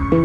Hello,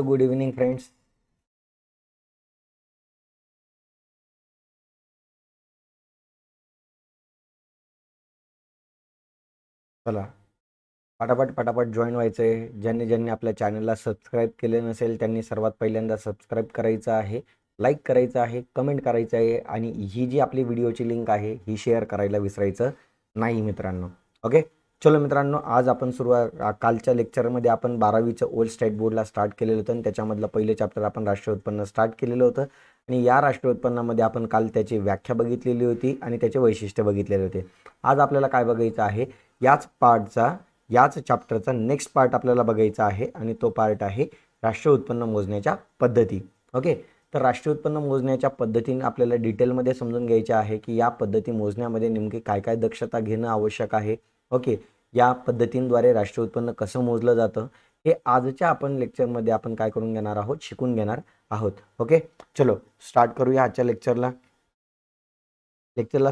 good evening, friends. चला पटापट पटापट जॉईन व्हायचं आहे. ज्यांनी ज्यांनी आपल्या चॅनलला सबस्क्राईब केले नसेल त्यांनी सर्वात पहिल्यांदा सबस्क्राईब करायचं आहे, लाईक करायचं आहे, कमेंट करायचं आहे आणि ही जी आपली व्हिडिओची लिंक आहे ही शेअर करायला विसरायचं नाही मित्रांनो. ओके, चलो मित्रांनो, आज आपण कालच्या लेक्चरमध्ये आपण 12वीचं ओल्ड स्टेट बोर्डला स्टार्ट केलेलं होतं आणि त्याच्यामधलं पहिले चॅप्टर आपण राष्ट्रीय उत्पन्न स्टार्ट केलेलं होतं आणि या राष्ट्रीय उत्पन्नामध्ये आपण काल त्याची व्याख्या बघितलेली होती आणि त्याचे वैशिष्ट्य बघितलेले होते. आज आपल्याला काय बघायचं आहे, याच चॅप्टरचा नेक्स्ट पार्ट आपल्याला बघायचा आहे आणि तो पार्ट आहे राष्ट्रीय उत्पन्न मोजण्याच्या पद्धती. ओके, तर राष्ट्रीय उत्पन्न मोजण्याच्या पद्धतीने आपल्याला डिटेलमध्ये समजून घ्यायचे आहे की या पद्धती मोजण्यामध्ये नेमकी काय काय दक्षता घेणं आवश्यक आहे. ओके, या पद्धतींद्वारे राष्ट्रीय उत्पन्न कसं मोजलं जातं हे आजच्या आपण लेक्चरमध्ये आपण काय करून घेणार आहोत, शिकून घेणार आहोत. ओके, चलो स्टार्ट करूया आजच्या लेक्चरला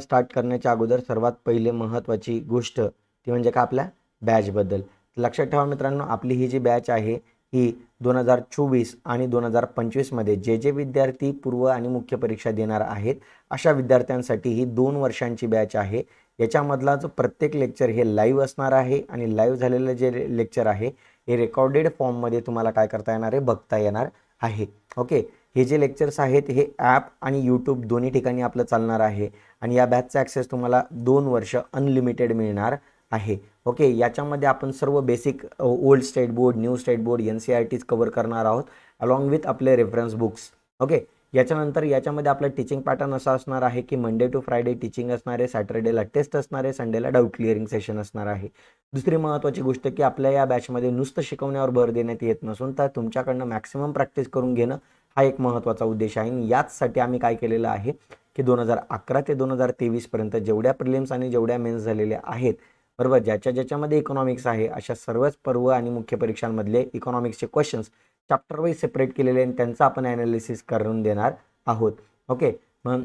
स्टार्ट करण्याच्या अगोदर सर्वात पहिले महत्त्वाची गोष्ट ती म्हणजे का आपल्या बॅचबद्दल. लक्षात ठेवा मित्रांनो, आपली ही जी बॅच आहे ही 2024 आणि 2025मध्ये जे विद्यार्थी पूर्व आणि मुख्य परीक्षा देणार आहेत अशा विद्यार्थ्यांसाठी ही 2 वर्षांची बॅच आहे. याच्यामधला जो प्रत्येक लेक्चर हे लाईव्ह असणार आहे आणि लाईव्ह झालेलं जे लेक्चर आहे हे रेकॉर्डेड फॉर्ममध्ये तुम्हाला काय करता येणार आहे, बघता येणार आहे. ओके, हे जे लेक्चर्स आहेत हे ॲप आणि यूट्यूब दोन्ही ठिकाणी आपलं चालणार आहे आणि या बॅचचा ॲक्सेस तुम्हाला 2 वर्ष अनलिमिटेड मिळणार आहे. ओके, याच्यामध्ये आपण सर्व basic old state board, new state board, NCERTs cover करणार आहोत अलॉंग विथ आपले रेफरन्स बुक्स. ओके, याच्यानंतर याच्यामध्ये आपलं टीचिंग पॅटर्न असा असणार आहे की मंडे टू फ्रायडे टीचिंग असणार आहे, सॅटर्डेला टेस्ट असणार आहे, संडेला डाऊट क्लिअरिंग सेशन असणार आहे. दुसरी महत्त्वाची गोष्ट की आपल्या या बॅचमध्ये नुसतं शिकवण्यावर भर देण्यात येत नसून तर तुमच्याकडनं मॅक्सिमम प्रॅक्टिस करून घेणं हा एक महत्त्वाचा उद्देश आहे आणि याचसाठी आम्ही काय केलेलं आहे की 2011 ते 2023पर्यंत जेवढ्या प्रिलिम्स आणि जेवढ्या मेन्स झालेल्या आहेत, बरोबर, ज्याच्यामध्ये इकॉनॉमिक्स आहे अशा सर्वच पर्व आणि मुख्य परीक्षांमधले इकॉनॉमिक्सचे क्वेश्चन्स चॅप्टर वाईज सेपरेट केलेले आणि त्यांचं आपण ॲनालिसिस करून देणार आहोत. ओके, मग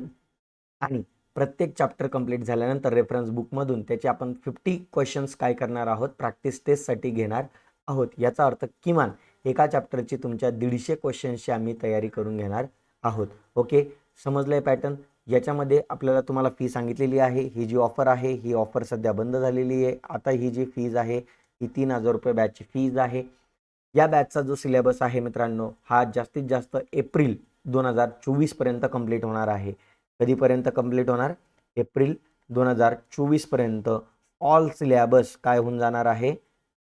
आणि प्रत्येक चॅप्टर कंप्लीट झाल्यानंतर रेफरन्स बुकमधून त्याचे आपण 50 क्वेश्चन्स काय करणार आहोत, प्रॅक्टिस टेस्टसाठी घेणार आहोत. याचा अर्थ किमान एका चॅप्टरची तुमच्या 150 क्वेश्चन्सची आम्ही तयारी करून घेणार आहोत. ओके, समजलं आहे पॅटर्न. याच्यामध्ये आपल्याला तुम्हाला फी सांगितलेली आहे. ही जी ऑफर आहे ही ऑफर सध्या बंद झालेली आहे. आता ही जी फीज आहे ही 3000 रुपये बॅचची फीज आहे. या बॅचचा जो सिलेबस आहे मित्रांनो हा जास्तीत जास्त एप्रिल 2024पर्यंत कंप्लीट होणार आहे. कधीपर्यंत कंप्लीट होणार, एप्रिल 2024पर्यंत ऑल सिलेबस काय होऊन जाणार आहे,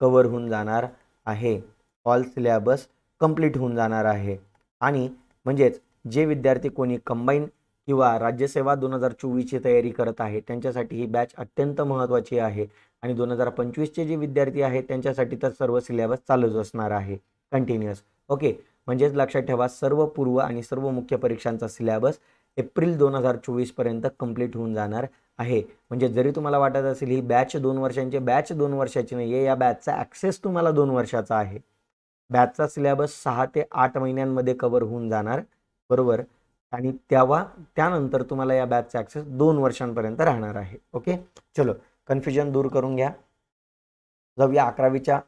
कवर होऊन जाणार आहे. ऑल सिलेबस कंप्लीट होऊन जाणार आहे आणि म्हणजेच जे विद्यार्थी कोणी कंबाईन किंवा राज्यसेवा 2024ची तयारी करत आहे त्यांच्यासाठी ही बॅच अत्यंत महत्त्वाची आहे आणि 2025चे जे विद्यार्थी आहेत त्यांच्यासाठी तर सर्व सिलेबस चालूच असणार आहे कंटिन्युअस. ओके, म्हणजेच लक्षात ठेवा सर्व पूर्व आणि सर्व मुख्य परीक्षांचा सिलेबस एप्रिल 2024पर्यंत कंप्लीट होऊन जाणार आहे. म्हणजे जरी तुम्हाला वाटत असेल ही बॅच 2 वर्षांची, बॅच 2 वर्षाची नाही आहे, या बॅचचा ॲक्सेस तुम्हाला 2 वर्षाचा आहे. बॅचचा सिलेबस 6 ते 8 महिन्यांमध्ये कव्हर होऊन जाणार, बरोबर, आणि त्यानंतर तुम्हाला या बॅचचा ॲक्सेस 2 वर्षांपर्यंत राहणार आहे. ओके, चलो कन्फ्युजन दूर करून घ्या. जाऊया 12वीच्या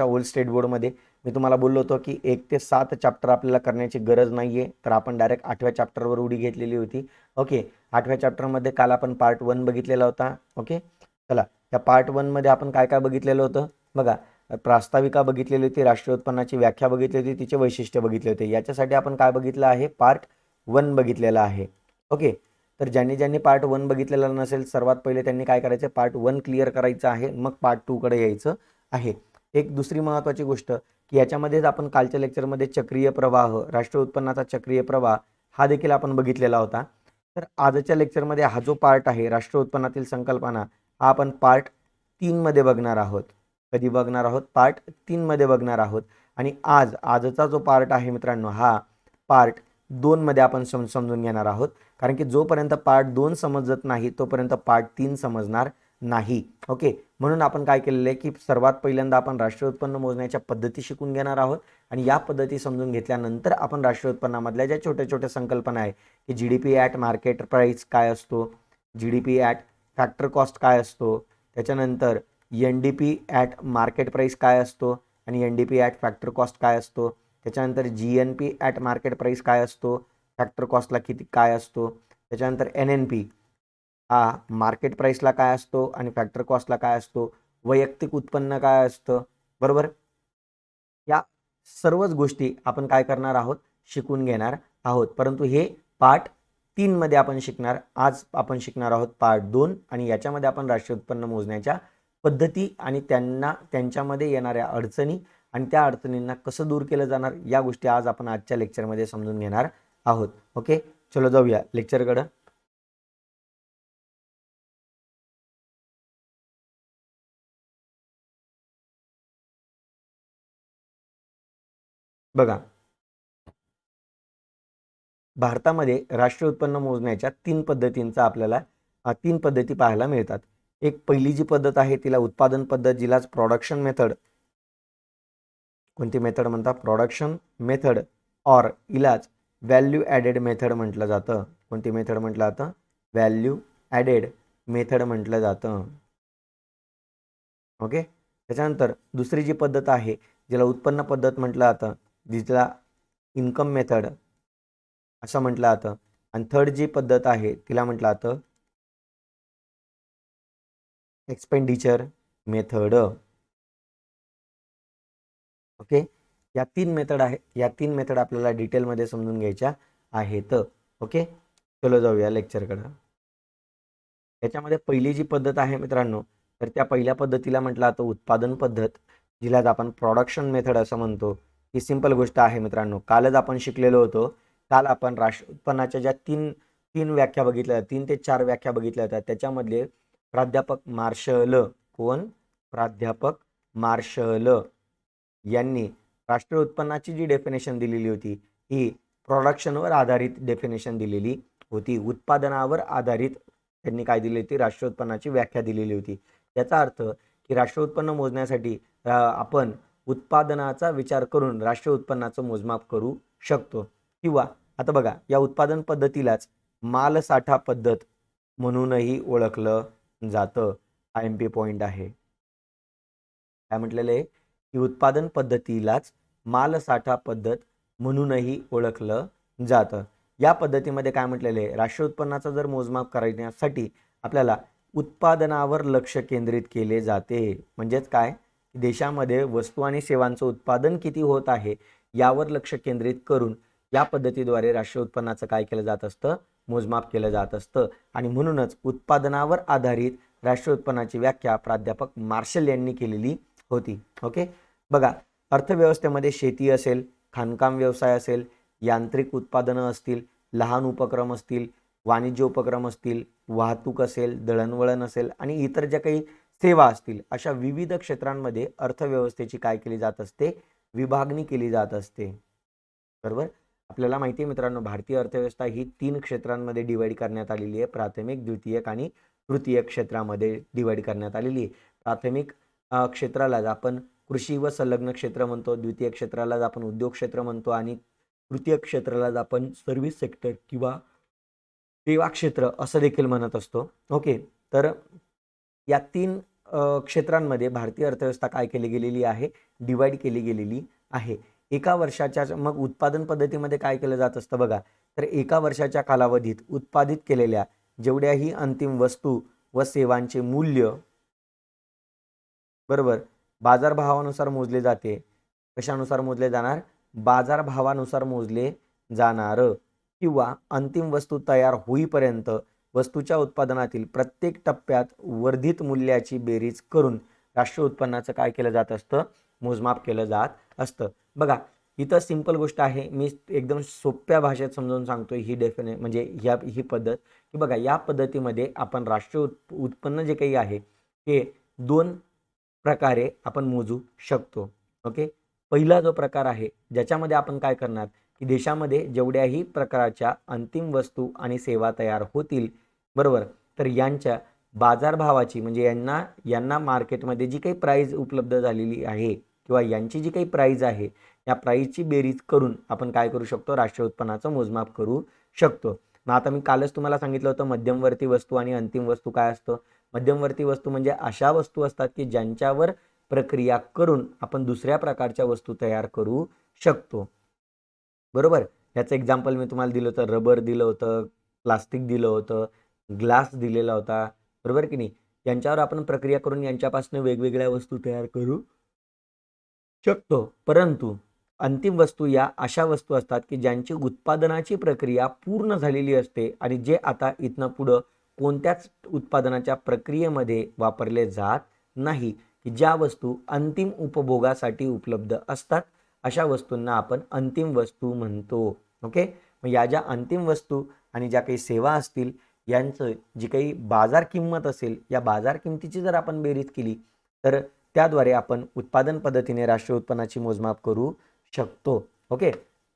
ओल्ड स्टेट बोर्डमध्ये. मी तुम्हाला बोललो होतो की 1 ते 7 चॅप्टर आपल्याला करण्याची गरज नाही आहे, तर आपण डायरेक्ट 8व्या चॅप्टरवर उडी घेतलेली होती. ओके, 8व्या चॅप्टरमध्ये काल आपण पार्ट 1 बघितलेला होता. ओके, चला या पार्ट 1मध्ये आपण काय काय बघितलेलं होतं बघा. प्रास्ताविका बघितलेली होती, राष्ट्रीय उत्पन्नाची व्याख्या बघितली होती, तिचे वैशिष्ट्य बघितले होते. याच्यासाठी आपण काय बघितलं आहे, पार्ट 1 बघितलेला आहे. ओके, तर ज्यांनी पार्ट 1 बघितलेला नसेल सर्वात पहिले त्यांनी काय करायचं, पार्ट 1 क्लिअर करायचं आहे, मग पार्ट 2कडे यायचं आहे. एक दुसरी महत्त्वाची गोष्ट की याच्यामध्येच आपण कालच्या लेक्चरमध्ये चक्रीय प्रवाह, राष्ट्रीय उत्पन्नाचा चक्रीय प्रवाह हा देखील आपण बघितलेला होता. तर आजच्या लेक्चरमध्ये हा जो पार्ट आहे राष्ट्रीय उत्पन्नातील संकल्पना हा आपण पार्ट 3 मध्ये बघणार आहोत. कधी बघणार आहोत? पार्ट 3 मध्ये बघणार आहोत. आणि आजचा जो पार्ट आहे मित्रांनो हा पार्ट 2 मध्ये आपण समजून घेणार आहोत. कारण की जोपर्यंत पार्ट 2 समजत नाही तोपर्यंत पार्ट 3 समजणार नाही. ओके, म्हणून आपण काय केलेलं आहे की सर्वात पहिल्यांदा आपण राष्ट्रीय उत्पन्न मोजण्याच्या पद्धती शिकून घेणार आहोत आणि या पद्धती समजून घेतल्यानंतर आपण राष्ट्रीय उत्पन्नामधल्या ज्या छोट्या छोट्या संकल्पना आहे की जीडीपी ॲट मार्केट प्राइस काय असतो, जीडीपी ॲट फॅक्टर कॉस्ट काय असतो, त्याच्यानंतर एनडीपी ॲट मार्केट प्राइस काय असतो आणि एनडीपी ॲट फॅक्टर कॉस्ट काय असतो, त्याच्यानंतर जीएनपी ॲट मार्केट प्राइस काय असतो, फॅक्टर कॉस्टला किती काय असतो, त्याच्यानंतर एनएनपी हा मार्केट प्राइसला काय असतो आणि फॅक्टर कॉस्टला काय असतो, वैयक्तिक उत्पन्न काय असतं, बरोबर. या सर्वच गोष्टी आपण काय करणार आहोत, शिकून घेणार आहोत. परंतु हे पार्ट 3 मध्ये आपण शिकणार. आज आपण शिकणार आहोत पार्ट 2 आणि याच्यामध्ये आपण राष्ट्रीय उत्पन्न मोजण्याच्या पद्धती आणि त्यांच्यामध्ये येणाऱ्या अडचणी आणि त्या अडचणींना कसं दूर केलं जाणार या गोष्टी आज आपण आजच्या लेक्चरमध्ये समजून घेणार आहोत. ओके, चलो जाऊया लेक्चरकडं. बघा, भारतामध्ये राष्ट्रीय उत्पन्न मोजण्याच्या 3 पद्धतींचा आपल्याला 3 पद्धती पाहायला मिळतात. एक पहिली जी पद्धत आहे तिला उत्पादन पद्धत, जिलाच प्रोडक्शन मेथड, कोणती मेथड म्हणतात, प्रोडक्शन मेथड, और इलाज व्हॅल्यू ॲडेड मेथड म्हटलं जातं. कोणती मेथड म्हटलं जातं, व्हॅल्यू ॲडेड मेथड म्हटलं जातं. ओके, त्याच्यानंतर दुसरी जी पद्धत आहे जिला उत्पन्न पद्धत म्हटलं जातं, जिला इन्कम मेथड असं म्हटलं जातं. आणि थर्ड जी पद्धत आहे तिला म्हटलं जातं एक्सपेंडिचर मेथड. ओके, या 3 मेथड आहे, या 3 मेथड आपल्याला डिटेलमध्ये समजून घ्यायच्या आहेत. ओके, चलो जाऊया लेक्चरकडं. याच्यामध्ये पहिली जी पद्धत आहे मित्रांनो, तर त्या पहिल्या पद्धतीला म्हटलं जातं उत्पादन पद्धत, जिलाच आपण प्रोडक्शन मेथड असं म्हणतो. ही सिंपल गोष्ट आहे मित्रांनो, कालच आपण शिकलेलो होतो. काल आपण राष्ट्रीय उत्पन्नाच्या ज्या तीन व्याख्या बघितल्या, 3 ते 4 व्याख्या बघितल्या होत्या. त्याच्यामधले प्राध्यापक मार्शल, कोण, प्राध्यापक मार्शल यांनी राष्ट्रीय उत्पन्नाची जी डेफिनेशन दिलेली होती ही प्रोडक्शनवर आधारित डेफिनेशन दिलेली होती. उत्पादनावर आधारित त्यांनी काय दिली होती, राष्ट्रीय उत्पन्नाची व्याख्या दिलेली होती. याचा अर्थ की राष्ट्रीय उत्पन्न मोजण्यासाठी आपण उत्पादनाचा विचार करून राष्ट्रीय उत्पन्नाचं मोजमाप करू शकतो. किंवा आता बघा, या उत्पादन पद्धतीलाच मालसाठा पद्धत म्हणूनही ओळखलं जातं. IMP पॉइंट आहे. काय म्हटलेलं आहे की उत्पादन पद्धतीलाच मालसाठा पद्धत म्हणूनही ओळखलं जातं. या पद्धतीमध्ये काय म्हटलेलं आहे, राष्ट्रीय उत्पन्नाचा जर मोजमाप करण्यासाठी आपल्याला उत्पादनावर लक्ष केंद्रित केले जाते. म्हणजेच काय, देशामध्ये वस्तू आणि सेवांचं उत्पादन किती होत आहे यावर लक्ष केंद्रित करून या पद्धतीद्वारे राष्ट्रीय उत्पन्नाचं काय केलं जात असतं, मोजमाप केलं जात असतं. आणि म्हणूनच उत्पादनावर आधारित राष्ट्रीय उत्पन्नाची व्याख्या प्राध्यापक मार्शल यांनी केलेली होती. ओके, बघा, अर्थव्यवस्थेमध्ये शेती असेल, खाणकाम व्यवसाय असेल, यांत्रिक उत्पादनं असतील, लहान उपक्रम असतील, वाणिज्य उपक्रम असतील, वाहतूक असेल, दळणवळण असेल आणि इतर ज्या काही सेवा असतील, अशा विविध क्षेत्रांमध्ये अर्थव्यवस्थेची काय केली जात असते, विभागणी केली जात असते. बरोबर. आपल्याला माहिती आहे मित्रांनो, भारतीय अर्थव्यवस्था ही 3 क्षेत्रांमध्ये डिवाइड करण्यात आलेली आहे. प्राथमिक, द्वितीयक आणि तृतीयक क्षेत्रामध्ये डिवाइड करण्यात आलेली आहे. प्राथमिक क्षेत्रालाच आपण कृषी व संलग्न क्षेत्र म्हणतो, द्वितीय क्षेत्रालाच आपण उद्योग क्षेत्र म्हणतो आणि तृतीय क्षेत्रालाच आपण सर्व्हिस सेक्टर किंवा सेवा क्षेत्र असं देखील म्हणत असतो. ओके, तर या 3 क्षेत्रांमध्ये भारतीय अर्थव्यवस्था काय केली गेलेली आहे, डिवाइड केली गेलेली आहे. एका वर्षाच्या मग उत्पादन पद्धतीमध्ये काय केलं जात असतं बघा, तर एका वर्षाच्या कालावधीत उत्पादित केलेल्या जेवढ्याही अंतिम वस्तू व सेवांचे मूल्य, बरोबर, बाजारभावानुसार मोजले जाते. कशानुसार मोजले जाणार, बाजारभावानुसार मोजले जाणार. किंवा अंतिम वस्तू तयार होईपर्यंत वस्तूच्या उत्पादनातील प्रत्येक टप्प्यात वर्धित मूल्याची बेरीज करून राष्ट्रीय उत्पन्नाचं काय केलं जात असतं, मोजमाप केलं जात असतं. बघा इथं सिंपल गोष्ट आहे, मी एकदम सोप्या भाषेत समजावून सांगतोय ही म्हणजे ही पद्धत, की बघा या पद्धतीमध्ये आपण राष्ट्रीय उत्पन्न जे काही आहे ते 2 प्रकारे आपण मोजू शकतो. ओके, पहिला जो प्रकार आहे ज्याच्यामध्ये आपण काय करणार, की देशामध्ये जेवढ्याही प्रकारच्या अंतिम वस्तू आणि सेवा तयार होतील, बरोबर, तर यांच्या बाजारभावाची म्हणजे यांना यांना मार्केटमध्ये जी काही प्राईज उपलब्ध झालेली आहे किंवा यांची जी काही प्राईज आहे या प्राईजची बेरीज करून आपण काय करू शकतो, राष्ट्रीय उत्पन्नाचं मोजमाप करू शकतो. मग आता मी कालच तुम्हाला सांगितलं होतं मध्यमवर्ती वस्तू आणि अंतिम वस्तू काय असतं. मध्यमवर्ती वस्तू म्हणजे अशा वस्तू असतात की ज्यांच्यावर प्रक्रिया करून आपण दुसऱ्या प्रकारच्या वस्तू तयार करू शकतो. बरोबर, याचं एक्झाम्पल मी तुम्हाला दिलं होतं, रबर दिलं होतं, प्लास्टिक दिलं होतं, ग्लास दिलेला होता, बरोबर की नाही. यांच्यावर आपण प्रक्रिया करून यांच्यापासून वेगवेगळ्या वस्तू तयार करू शकतो. परंतु अंतिम वस्तू या अशा वस्तू असतात की ज्यांची उत्पादनाची प्रक्रिया पूर्ण झालेली असते आणि जे आता इथनं पुढं कोणत्याच उत्पादनाच्या प्रक्रियेमध्ये वापरले जात नाही, की ज्या वस्तू अंतिम उपभोगासाठी उपलब्ध असतात अशा वस्तूंना आपण अंतिम वस्तू म्हणतो. ओके, मग या ज्या अंतिम वस्तू आणि ज्या काही सेवा असतील यांचं जी काही बाजार किंमत असेल, या बाजार किमतीची जर आपण बेरीज केली तर त्याद्वारे आपण उत्पादन पद्धतीने राष्ट्रीय उत्पन्नाची मोजमाप करू शकतो. ओके,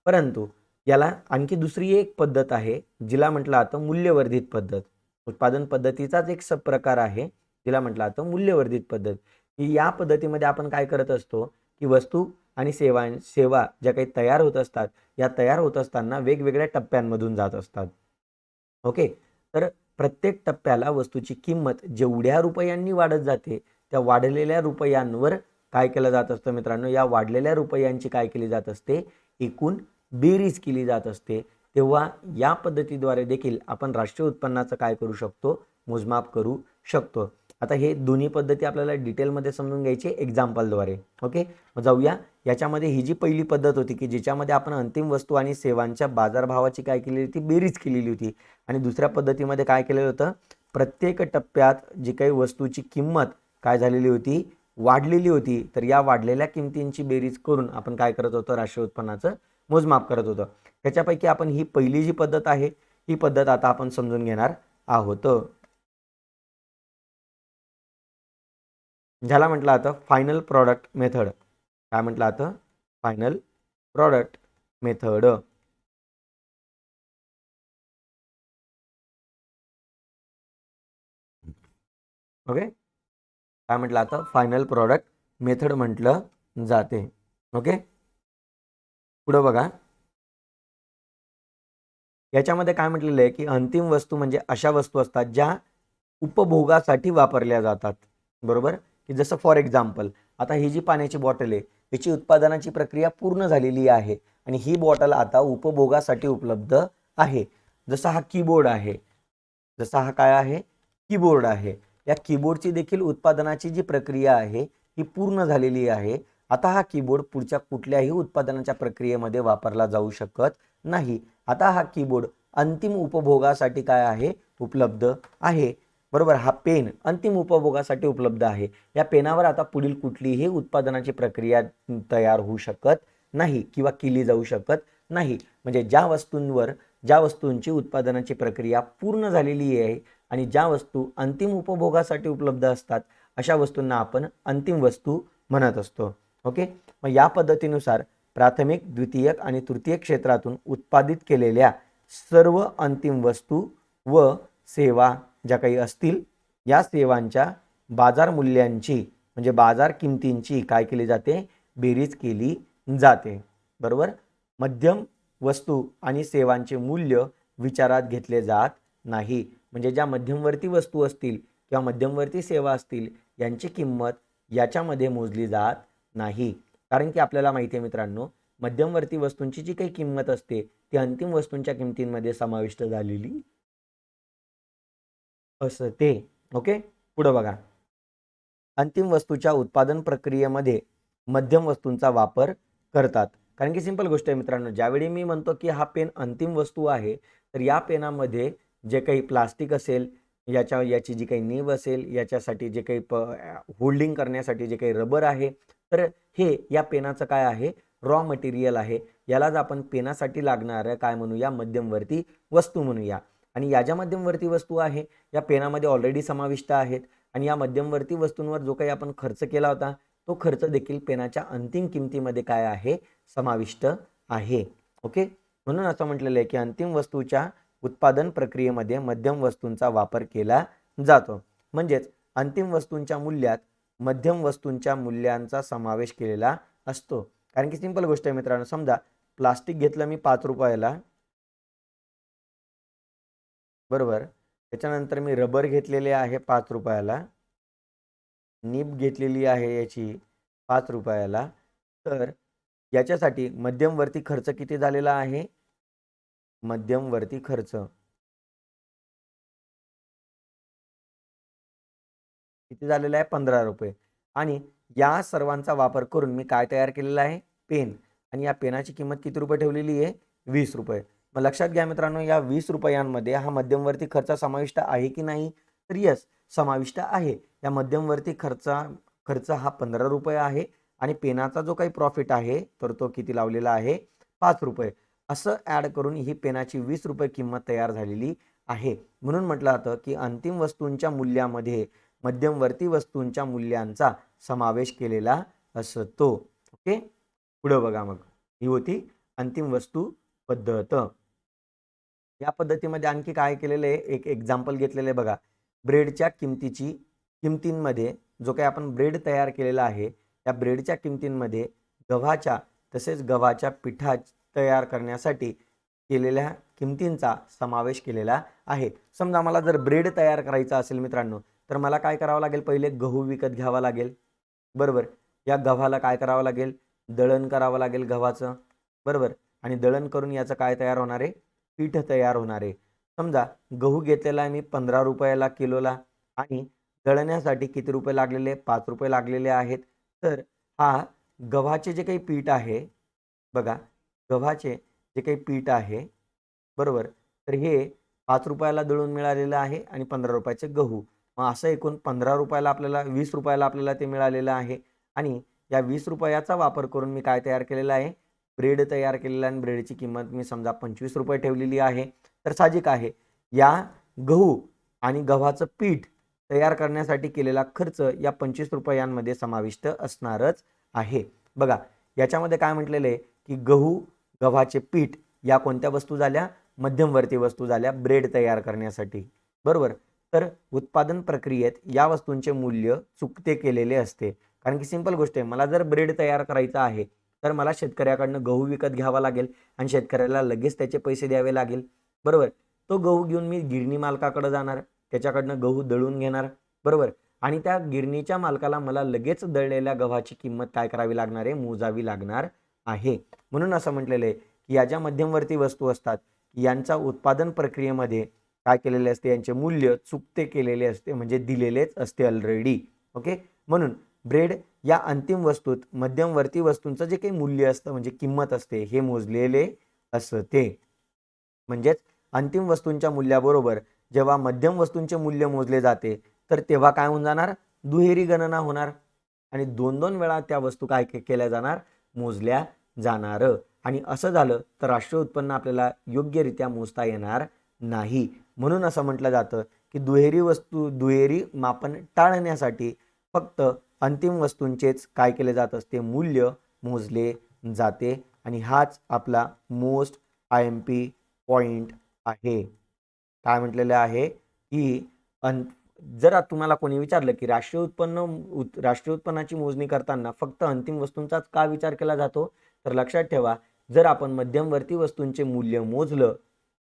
परंतु याला आणखी दुसरी एक पद्धत आहे जिला म्हटलं जातं मूल्यवर्धित पद्धत. उत्पादन पद्धतीचाच एक प्रकार आहे जिला म्हटलं जातं मूल्यवर्धित पद्धत. या पद्धतीमध्ये आपण काय करत असतो, की वस्तू आणि सेवा ज्या काही तयार होत असतात या तयार होत असताना वेगवेगळ्या टप्प्यांमधून जात असतात. ओके, तर प्रत्येक टप्प्याला वस्तूची किंमत जेवढ्या रुपयांनी वाढत जाते त्या वाढलेल्या रुपयांवर काय केलं जात असतं मित्रांनो, या वाढलेल्या रुपयांची काय केली जात असते, एकूण बेरीज केली जात असते. तेव्हा या पद्धतीद्वारे देखील आपण राष्ट्रीय उत्पन्नाचं काय करू शकतो, मोजमाप करू शकतो. आता हे दोन्ही पद्धती आपल्याला डिटेलमध्ये समजून घ्यायची एक्झाम्पलद्वारे. ओके, मग जाऊया याच्यामध्ये. ही जी पहिली पद्धत होती की ज्याच्यामध्ये आपण अंतिम वस्तू आणि सेवांच्या बाजारभावाची काय केलेली होती, बेरीज केलेली होती. आणि दुसऱ्या पद्धतीमध्ये काय केलेलं होतं, प्रत्येक टप्प्यात जी काही वस्तूची किंमत काय झालेली होती, वाढलेली होती. तर या वाढलेल्या किमतींची बेरीज करून आपण काय करत होतो, राष्ट्रीय उत्पन्नाचं मोजमाप करत होतो. त्याच्यापैकी आपण ही पहिली जी पद्धत आहे ही पद्धत आता आपण समजून घेणार आहोत, ज्याला म्हटलं जातं फायनल प्रॉडक्ट मेथड. काय म्हटलं जातं, फायनल प्रॉडक्ट मेथड. ओके, काय म्हटलं आता, फायनल प्रॉडक्ट मेथड म्हटलं जाते. ओके, पुढे बघा याच्यामध्ये काय म्हटलेलं आहे, की अंतिम वस्तू म्हणजे अशा वस्तू असतात ज्या उपभोगासाठी वापरल्या जातात. बरोबर, की जसं फॉर एक्झाम्पल आता ही जी पाण्याची बॉटल आहे याची उत्पादनाची प्रक्रिया पूर्ण झालेली आहे आणि ही बॉटल आता उपभोगासाठी उपलब्ध आहे. जसा हा कीबोर्ड आहे, जसा हा काय आहे, कीबोर्ड आहे. या कीबोर्डची देखील उत्पादनाची जी प्रक्रिया आहे ही पूर्ण झालेली आहे. आता हा कीबोर्ड पुढच्या कुठल्याही उत्पादनाच्या प्रक्रियेमध्ये वापरला जाऊ शकत नाही. आता हा कीबोर्ड अंतिम उपभोगासाठी काय आहे, उपलब्ध आहे. बरोबर, हा पेन अंतिम उपभोगासाठी उपलब्ध आहे. या पेनावर आता पुढील कुठलीही उत्पादनाची प्रक्रिया तयार होऊ शकत नाही किंवा केली जाऊ शकत नाही. म्हणजे ज्या वस्तूंची उत्पादनाची प्रक्रिया पूर्ण झालेली आहे आणि ज्या वस्तू अंतिम उपभोगासाठी उपलब्ध असतात अशा वस्तूंना आपण अंतिम वस्तू म्हणत असतो. ओके, मग या पद्धतीनुसार प्राथमिक, द्वितीयक आणि तृतीयक क्षेत्रातून उत्पादित केलेल्या सर्व अंतिम वस्तू व सेवा ज्या काही असतील या सेवांच्या बाजार मूल्यांची म्हणजे बाजार किमतींची काय केली जाते, बेरीज केली जाते. बरोबर, मध्यम वस्तू आणि सेवांचे मूल्य विचारात घेतले जात नाही. म्हणजे ज्या मध्यमवर्ती वस्तू असतील किंवा मध्यमवर्ती सेवा असतील यांची किंमत याच्यामध्ये मोजली जात नाही. कारण की आपल्याला माहिती आहे मित्रांनो, मध्यमवर्ती वस्तूंची जी काही किंमत असते ती अंतिम वस्तूंच्या किमतींमध्ये समाविष्ट झालेली असते. ओके, पुढे बघा, अंतिम वस्तूच्या उत्पादन प्रक्रियेमध्ये मध्यम वस्तूंचा वापर करतात. कारण की सिंपल गोष्ट आहे मित्रांनो, ज्यावेळी मी म्हणतो की हा पेन अंतिम वस्तू आहे तर या पेनामध्ये जे काही प्लास्टिक असेल, याची जी काही नीब असेल, याच्यासाठी जे काही होल्डिंग करण्यासाठी जे काही रबर आहे, तर हे या पेनाचं काय आहे, रॉ मटेरियल आहे. यालाच आपण पेनासाठी लागणारं काय म्हणूया, मध्यमवर्ती वस्तू म्हणूया. आणि या ज्या मध्यमवर्ती वस्तू आहे या पेनामध्ये ऑलरेडी समाविष्ट आहेत आणि या मध्यमवर्ती वस्तूंवर जो काही आपण खर्च केला होता तो खर्च देखील पेनाच्या अंतिम किमतीमध्ये काय आहे, समाविष्ट आहे. ओके, म्हणून असं म्हटलेलं आहे की अंतिम वस्तूच्या उत्पादन प्रक्रियेमध्ये मध्यम वस्तूंचा वापर केला जातो. म्हणजेच अंतिम वस्तूंच्या मूल्यात मध्यम वस्तूंच्या मूल्यांचा समावेश केलेला असतो. कारण की सिंपल गोष्ट आहे मित्रांनो, समजा प्लास्टिक घेतलं मी 5 रुपयाला, बरोबर, त्याच्यानंतर मी रबर घेतलेले आहे 5 रुपयाला, नीब घेतलेली आहे याची 5 रुपयाला, तर याच्यासाठी मध्यमवर्ती खर्च किती झालेला आहे, मध्यमवर्ती खर्च किती झालेला आहे, 15 रुपये. आणि या सर्वांचा वापर करून मी काय तयार केलेलं आहे, पेन. आणि या पेनाची किंमत किती रुपये ठेवलेली आहे, 20 रुपये. मग लक्षात घ्या मित्रांनो, या 20 रुपयांमध्ये हा मध्यमवर्ती खर्च समाविष्ट आहे की नाही, तर यस, समाविष्ट आहे. या मध्यमवर्ती खर्च हा 15 रुपये आहे आणि पेनाचा जो काही प्रॉफिट आहे तर तो किती लावलेला आहे, 5 रुपये. असं ॲड करून ही पेनाची 20 रुपये किंमत तयार झालेली आहे. म्हणून म्हटलं जातं की अंतिम वस्तूंच्या मूल्यामध्ये मध्यमवर्ती वस्तूंच्या मूल्यांचा समावेश केलेला असतो. ओके, पुढे बघा. मग ही होती अंतिम वस्तू पद्धत. या पद्धतीमध्ये आणखी काय केलेलं आहे, एक एक्झाम्पल घेतलेलं आहे बघा. ब्रेडच्या किमतींमध्ये जो काही आपण ब्रेड तयार केलेला आहे त्या ब्रेडच्या किमतींमध्ये गव्हाच्या तसेच गव्हाच्या पिठा तयार करण्यासाठी केलेल्या किमतींचा समावेश केलेला आहे. समजा मला जर ब्रेड तयार करायचा असेल मित्रांनो, तर मला काय करावं लागेल, पहिले गहू विकत घ्यावा लागेल, बरोबर. या गव्हाला काय करावं लागेल, दळण करावं लागेल गव्हाचं, बरोबर. आणि दळण करून याचं काय तयार होणार आहे, पीठ तयार होणार आहे. समजा गहू घेतलेला आहे मी 15 रुपयाला किलोला आणि दळण्यासाठी किती रुपये लागलेले, 5 रुपये लागलेले आहेत. तर हा गव्हाचे जे काही पीठ आहे बघा, गव्हाचे जे काही पीठ आहे, बरोबर, तर हे 5 रुपयाला दळून मिळालेलं आहे आणि 15 रुपयाचे गहू. मग असं एकूण 15 रुपयाला आपल्याला 20 रुपयाला आपल्याला ते मिळालेलं आहे. आणि या 20 रुपयाचा वापर करून मी काय तयार केलेलं आहे, ब्रेड तयार केलेला आणि ब्रेडची किंमत मी समजा 25 रुपये ठेवलेली आहे. तर साहजिक आहे या गहू आणि गव्हाचं पीठ तयार करण्यासाठी केलेला खर्च या 25 रुपयांमध्ये समाविष्ट असणारच आहे. बघा, याच्यामध्ये काय म्हटलेलं आहे की गव्हाचे पीठ या कोणत्या वस्तू झाल्या, मध्यमवर्ती वस्तू झाल्या ब्रेड तयार करण्यासाठी, बरोबर. तर उत्पादन प्रक्रियेत या वस्तूंचे मूल्य चुकते केलेले असते. कारण की सिंपल गोष्ट आहे, मला जर ब्रेड तयार करायचा आहे तर मला शेतकऱ्याकडनं गहू विकत घ्यावा लागेल आणि शेतकऱ्याला लगेच त्याचे पैसे द्यावे लागेल, बरोबर. तो गहू घेऊन मी गिरणी मालकाकडे जाणार, त्याच्याकडनं गहू दळून घेणार, बरोबर. आणि त्या गिरणीच्या मालकाला मला लगेच दळलेल्या गव्हाची किंमत काय करावी लागणार आहे, मोजावी लागणार आहे. म्हणून असं म्हटलेलं आहे की या ज्या मध्यमवर्ती वस्तू असतात यांचा उत्पादन प्रक्रियेमध्ये काय केलेले असते, यांचे मूल्य चुकते केलेले असते, म्हणजे दिलेलेच असते ऑलरेडी. ओके, म्हणून ब्रेड या अंतिम वस्तूत मध्यमवर्ती वस्तूंचं जे काही मूल्य असतं म्हणजे किंमत असते हे मोजलेले असते. म्हणजेच अंतिम वस्तूंच्या मूल्याबरोबर जेव्हा मध्यम वस्तूंचे मूल्य मोजले जाते तर तेव्हा काय होऊन जाणार, दुहेरी गणना होणार आणि 2-2 वेळा त्या वस्तू काय केल्या जाणार, मोजल्या जाणार. आणि असं झालं तर राष्ट्रीय उत्पन्न आपल्याला योग्यरित्या मोजता येणार नाही. म्हणून असं म्हटलं जातं की दुहेरी मापन टाळण्यासाठी फक्त अंतिम वस्तूंचेच काय केले जात असते, मूल्य मोजले जाते. आणि हाच आपला मोस्ट IMP पॉइंट आहे. काय म्हटलेलं आहे की जर तुम्हाला कोणी विचारलं की राष्ट्रीय उत्पन्नाची मोजणी करताना फक्त अंतिम वस्तूंचाच का विचार केला जातो, तर लक्षात ठेवा, जर आपण मध्यमवर्ती वस्तूंचे मूल्य मोजलं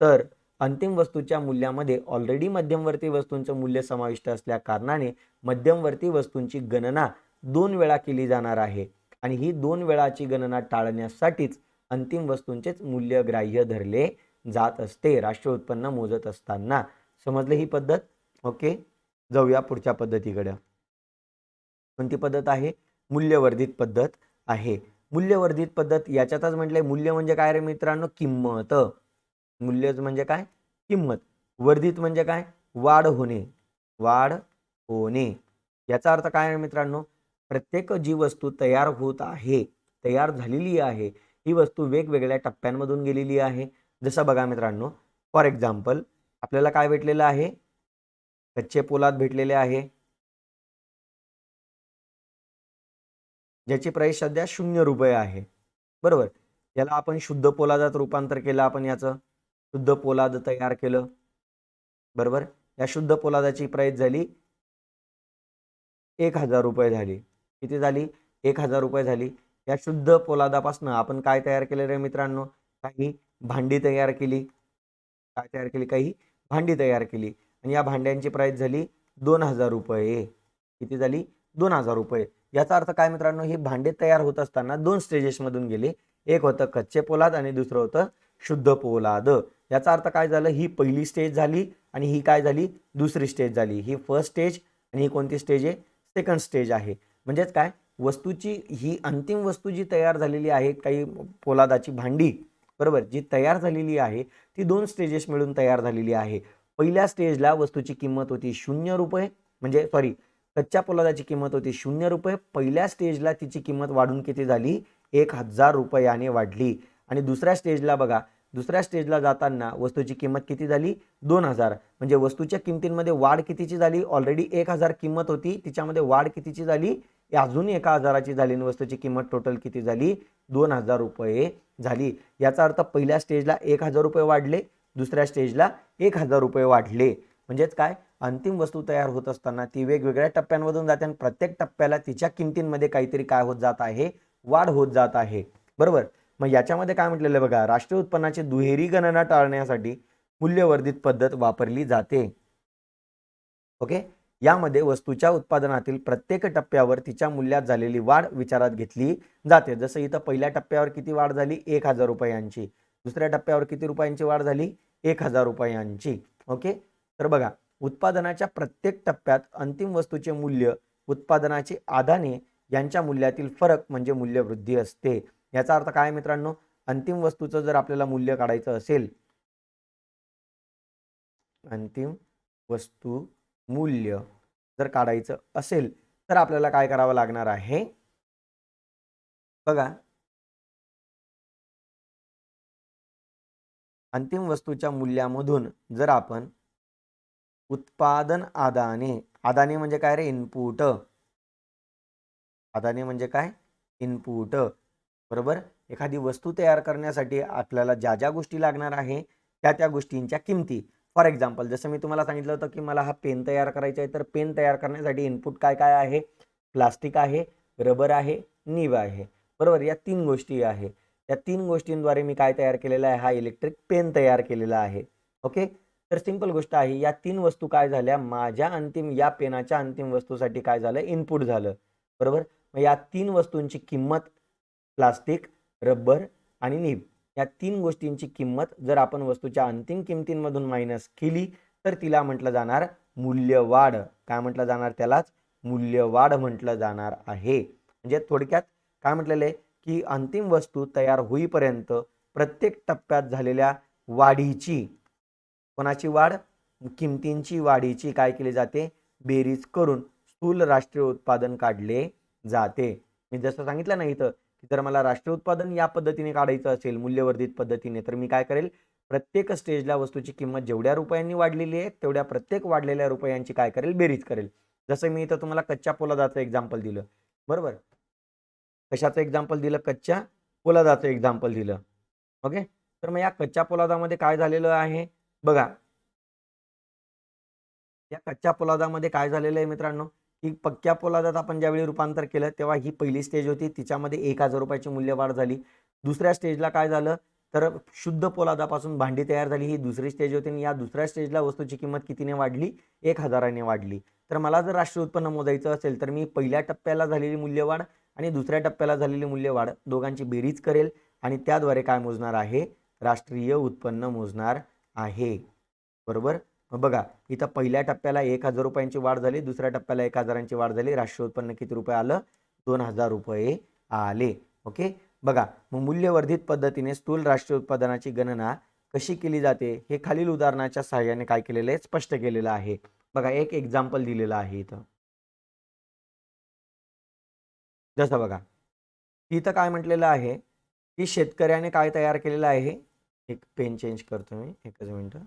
तर अंतिम वस्तूच्या मूल्यामध्ये ऑलरेडी मध्यमवर्ती वस्तूंचं मूल्य समाविष्ट असल्या कारणाने मध्यमवर्ती वस्तूंची गणना 2 वेळा केली जाणार आहे आणि ही 2 वेळाची गणना टाळण्यासाठीच अंतिम वस्तूंचेच मूल्य ग्राह्य धरले जात असते राष्ट्रीय उत्पन्न मोजत असताना. समजले ही पद्धत? ओके, जाऊया पुढच्या पद्धतीकडे. कोणती पद्धत आहे, मूल्यवर्धित पद्धत आहे. मूल्यवर्धित पद्धत याच्यातच म्हटलंय, मूल्य म्हणजे काय रे मित्रांनो, किंमत. मूल्य म्हणजे काय, किंमत. वर्धित म्हणजे काय, वाढ होणे. याचा अर्थ काय आहे मित्रांनो, प्रत्येक जी वस्तू तयार होत आहे, तयार झालेली आहे, ही वस्तू वेगवेगळ्या टप्प्यांमधून गेलेली आहे. जसं बघा मित्रांनो, फॉर एक्झाम्पल आपल्याला काय भेटलेलं आहे? कच्चे पोलाद भेटलेले आहे, ज्याची प्राईस सध्या ₹0 आहे. बरोबर. याला आपण शुद्ध पोलादात रूपांतर केलं आपण याचं. शुद्ध पोलाद तयार केलं. बरोबर. या शुद्ध पोलादाची प्राईस झाली ₹1000 झाली. किती झाली? ₹1000 झाली. या शुद्ध पोलादापासून आपण काय तयार केलेलं आहे मित्रांनो? काही भांडी तयार केली. काय तयार केली? काही भांडी तयार केली. आणि या भांड्यांची प्राईस झाली ₹2000. किती झाली? ₹2000. याचा अर्थ काय मित्रांनो? ही भांडे तयार होत असताना 2 स्टेजेसमधून गेली. एक होतं कच्चे पोलाद आणि दुसरं होतं शुद्ध पोलाद. याचा अर्थ काय झालं? ही पहिली स्टेज झाली आणि ही काय झाली? दुसरी स्टेज झाली. ही फर्स्ट स्टेज आणि ही कोणती स्टेज आहे? सेकंड स्टेज आहे. म्हणजेच काय? वस्तूची ही अंतिम वस्तू जी तयार झालेली आहे, काही पोलादाची भांडी, बरोबर, जी तयार झालेली आहे ती 2 स्टेजेस मिळून तयार झालेली आहे. पहिल्या स्टेजला वस्तूची किंमत होती ₹0, म्हणजे सॉरी, कच्च्या पोलादाची किंमत होती ₹0. पहिल्या स्टेजला तिची किंमत वाढून किती झाली? ₹1000 वाढली. आणि दुसऱ्या स्टेजला बघा, दुसऱ्या स्टेजला जाताना वस्तूची किंमत किती झाली? 2000. म्हणजे वस्तूच्या किमतींमध्ये वाढ कितीची झाली? ऑलरेडी 1000 किंमत होती, तिच्यामध्ये वाढ कितीची झाली? अजून 1000ची झाली आणि वस्तूची किंमत टोटल किती झाली? ₹2000 झाली. याचा अर्थ पहिल्या स्टेजला ₹1000 वाढले, दुसऱ्या स्टेजला ₹1000 वाढले. म्हणजेच काय? अंतिम वस्तू तयार होत असताना ती वेगवेगळ्या टप्प्यांमधून जाते आणि प्रत्येक टप्प्याला तिच्या किमतींमध्ये काहीतरी काय होत जात आहे? वाढ होत जात आहे. बरोबर. मग याच्यामध्ये काय म्हटलेलं आहे बघा, राष्ट्रीय उत्पन्नाची दुहेरी गणना टाळण्यासाठी मूल्यवर्धित पद्धत वापरली जाते. ओके. यामध्ये वस्तूच्या उत्पादनातील प्रत्येक टप्प्यावर तिच्या मूल्यात झालेली वाढ विचारात घेतली जाते. जसं इथं पहिल्या टप्प्यावर किती वाढ झाली? ₹1000. दुसऱ्या टप्प्यावर किती रुपयांची वाढ झाली? ₹1000. ओके. तर बघा, उत्पादनाच्या प्रत्येक टप्प्यात अंतिम वस्तूचे मूल्य, उत्पादनाची आदाने यांच्या मूल्यातील फरक म्हणजे मूल्यवृद्धी असते. याचा अर्थ काय मित्रांनो? अंतिम वस्तूचं जर आपल्याला मूल्य काढायचं असेल, अंतिम वस्तू मूल्य जर काढायचं असेल तर आपल्याला काय करावं लागणार आहे? बघा, अंतिम वस्तूच्या मूल्यामधून जर आपण उत्पादन आदाने, आदाने म्हणजे काय रे? इनपुट. आदाने म्हणजे काय? इनपुट. बरोबर. एखादी वस्तू तयार करण्यासाठी आपल्याला ज्या ज्या गोष्टी लागणार आहे त्या त्या गोष्टींच्या किमती. फॉर एक्झाम्पल जसं मी तुम्हाला सांगितलं होतं की मला हा पेन तयार करायचा आहे, तर पेन तयार करण्यासाठी इनपुट काय काय आहे? प्लास्टिक आहे, रबर आहे, निब आहे. बरोबर. या 3 गोष्टी आहे. या 3 गोष्टींद्वारे मी काय तयार केलेला आहे? हा इलेक्ट्रिक पेन तयार केलेला आहे. ओके. तर सिंपल गोष्ट आहे, या 3 वस्तू काय झाल्या? माझ्या अंतिम या पेनाच्या अंतिम वस्तूसाठी काय झालं? इनपुट झालं. बरोबर. मग या 3 वस्तूंची किंमत, प्लास्टिक, रबर आणि निब, या 3 गोष्टींची किंमत जर आपण वस्तूच्या अंतिम किमतींमधून मायनस केली तर तिला म्हटलं जाणार मूल्यवाढ. काय म्हटलं जाणार? त्यालाच मूल्यवाढ म्हटलं जाणार आहे. म्हणजे थोडक्यात काय म्हटलेलं आहे की अंतिम वस्तू तयार होईपर्यंत प्रत्येक टप्प्यात झालेल्या वाढीची, कोणाची वाढ? किमतींची वाढीची काय केली जाते? बेरीज करून स्थूल राष्ट्रीय उत्पादन काढले जाते. मी जसं सांगितलं ना इथं, की जर मला राष्ट्रीय उत्पादन या पद्धतीने काढायचं असेल मूल्यवर्धित पद्धतीने, तर मी काय करेल? प्रत्येक स्टेजला वस्तूची किंमत जेवढ्या रुपयांनी वाढलेली आहे तेवढ्या प्रत्येक वाढलेल्या रुपयांची काय करेल? बेरीज करेल. जसं मी इथं तुम्हाला कच्च्या पोलादाचं एक्झाम्पल दिलं. बरोबर. कशाचं एक्झाम्पल दिलं? कच्च्या पोलादाचं एक्झाम्पल दिलं. ओके. तर मग या कच्च्या पोलादामध्ये काय झालेलं आहे बघा, या कच्च्या पोलादामध्ये काय झालेलं आहे मित्रांनो, की पक्क्या पोलादात आपण ज्यावेळी रूपांतर केलं तेव्हा ही पहिली स्टेज होती, तिच्यामध्ये ₹1000 मूल्यवाढ झाली. दुसऱ्या स्टेजला काय झालं? तर शुद्ध पोलादापासून भांडी तयार झाली, ही दुसरी स्टेज होती आणि या दुसऱ्या स्टेजला वस्तूची किंमत कितीने वाढली? 1000ने वाढली. तर मला जर राष्ट्रीय उत्पन्न मोजायचं असेल तर मी पहिल्या टप्प्याला झालेली मूल्यवाढ आणि दुसऱ्या टप्प्याला झालेली मूल्यवाढ दोघांची बेरीज करेल आणि त्याद्वारे काय मोजणार आहे? राष्ट्रीय उत्पन्न मोजणार आहे. बरोबर. मग बघा, इथं पहिल्या टप्प्याला ₹1000 वाढ झाली, दुसऱ्या टप्प्याला 1000ची वाढ झाली. राष्ट्रीय उत्पन्न किती रुपये आलं? ₹2000 आले. ओके. बघा, मग मूल्यवर्धित पद्धतीने स्थूल राष्ट्रीय उत्पादनाची गणना कशी केली जाते हे खालील उदाहरणाच्या सहाय्याने काय केलेलं आहे? स्पष्ट केलेलं आहे. बघा, एक एक्झाम्पल दिलेलं आहे इथं. जसं बघा इथं काय म्हटलेलं आहे की शेतकऱ्याने काय तयार केलेलं आहे, एक पेन चेंज करतो मी, एकच मिनिट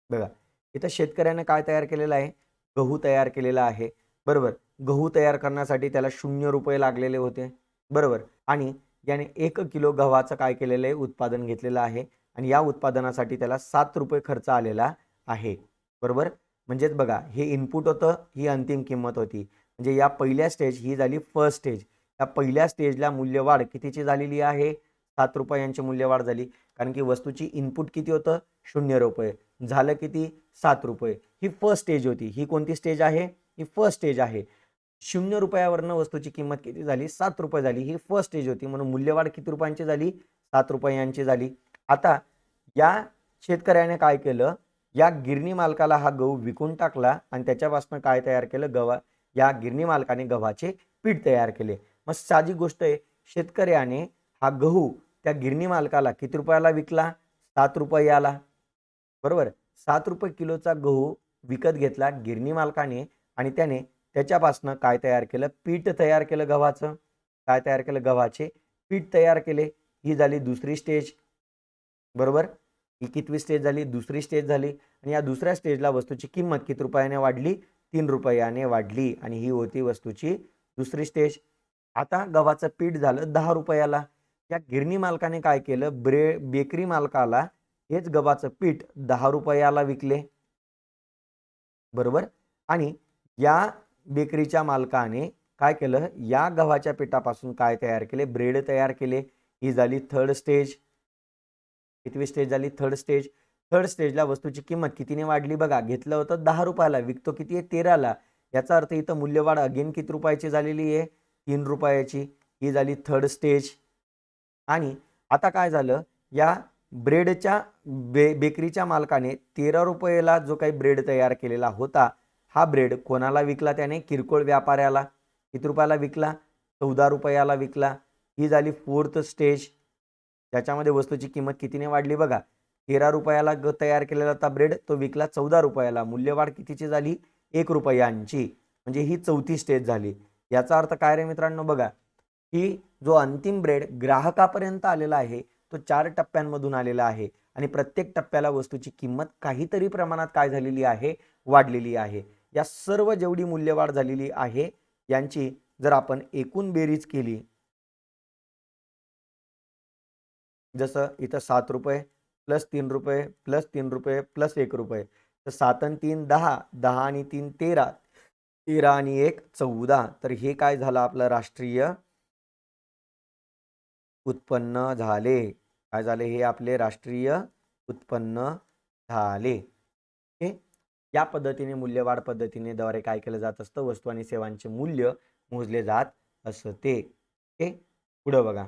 बघा. इथं शेतकऱ्याने काय तयार केलेलं आहे, गहू तयार केलेला आहे, बरोबर. गहू तयार करण्यासाठी त्याला ₹0 लागलेले होते, बरोबर. आणि याने 1 किलो गव्हाचं काय केलेलं आहे, उत्पादन घेतलेलं आहे आणि या उत्पादनासाठी त्याला ₹7 खर्च आलेला आहे, बरोबर. म्हणजेच बघा हे इनपुट होतं, ही अंतिम किंमत होती. म्हणजे या पहिल्या स्टेज ही झाली फर्स्ट स्टेज. या पहिल्या स्टेजला मूल्यवाढ कितीची झालेली आहे, ₹7 मूल्यवाढ झाली. कारण की वस्तूची इनपुट किती होतं, ₹0. झालं किती, ₹7. ही फर्स्ट स्टेज होती. ही कोणती स्टेज आहे, ही फर्स्ट स्टेज आहे. ₹0वरनं वस्तूची किंमत किती झाली, ₹7 झाली. ही फर्स्ट स्टेज होती, म्हणून मूल्यवाढ किती रुपयांची झाली, ₹7 झाली. आता या शेतकऱ्याने काय केलं, या गिरणी मालकाला हा गहू विकून टाकला आणि त्याच्यापासून काय तयार केलं, या गिरणी मालकाने गव्हाचे पीठ तयार केले. मग साहजिक गोष्ट आहे, शेतकऱ्याने हा गहू त्या गिरणी मालकाला किती रुपयाला विकला, ₹7 बरोबर. ₹7 किलोचा गहू विकत घेतला गिरणी मालकाने आणि त्याने त्याच्यापासनं काय तयार केलं, पीठ तयार केलं गव्हाचं. काय तयार केलं, गव्हाचे पीठ तयार केले. ही झाली दुसरी स्टेज, बरोबर. ही कितवी स्टेज झाली, दुसरी स्टेज झाली. आणि या दुसऱ्या स्टेजला वस्तूची किंमत किती रुपयाने वाढली, ₹3 वाढली आणि ही होती वस्तूची दुसरी स्टेज. आता गव्हाचं पीठ झालं ₹10. या गिरणी मालकाने काय केलं, बेकरी मालकाला हेच गव्हाचं पीठ ₹10 विकले, बरोबर. आणि या बेकरीच्या मालकाने काय केलं, या गव्हाच्या पिठापासून काय तयार केले, ब्रेड तयार केले. ही झाली थर्ड स्टेज. कितवी स्टेज झाली, थर्ड स्टेज. थर्ड स्टेजला वस्तूची किंमत कितीने वाढली बघा, घेतलं होतं ₹10, विकतो किती आहे, 13ला. याचा अर्थ इथं मूल्यवाढ अगेन किती रुपयाची झालेली आहे, ₹3. ही झाली थर्ड स्टेज. आणि आता काय झालं, या ब्रेडच्या बेकरीच्या मालकाने ₹13ला जो काही ब्रेड तयार केलेला होता, हा ब्रेड कोणाला विकला त्याने, किरकोळ व्यापाऱ्याला. किती रुपयाला विकला, ₹14 विकला. ही झाली फोर्थ स्टेज. त्याच्यामध्ये वस्तूची किंमत कितीने वाढली बघा, ₹13ला तयार केलेला होता ब्रेड, तो विकला ₹14. मूल्यवाढ कितीची झाली, ₹1. म्हणजे ही चौथी स्टेज झाली. याचा अर्थ काय रे मित्रांनो, बघा की जो अंतिम ब्रेड ग्राहकापर्यंत आलेला आहे तो 4 टप्प्यांमधून आलेला आहे आणि प्रत्येक टप्प्याला वस्तूची किंमत काहीतरी प्रमाणात काय झालेली आहे, वाढलेली आहे. या सर्व जेवढी मूल्यवाढ झालेली आहे यांची जर आपण एकूण बेरीज केली, जसं इथं ₹7 प्लस ₹3 प्लस ₹3 प्लस ₹1, तर 7 आणि 3 10, 10 आणि 3 13, 13 आणि 1 14. तर हे काय झालं, आपलं राष्ट्रीय उत्पन्न झाले. काय झाले, हे आपले राष्ट्रीय उत्पन्न झाले. ओके. या पद्धतीने मूल्यवाढ पद्धतीने द्वारे काय केलं जात असतं, वस्तू आणि सेवांचे मूल्य मोजले जात असते. ओके. पुढं बघा,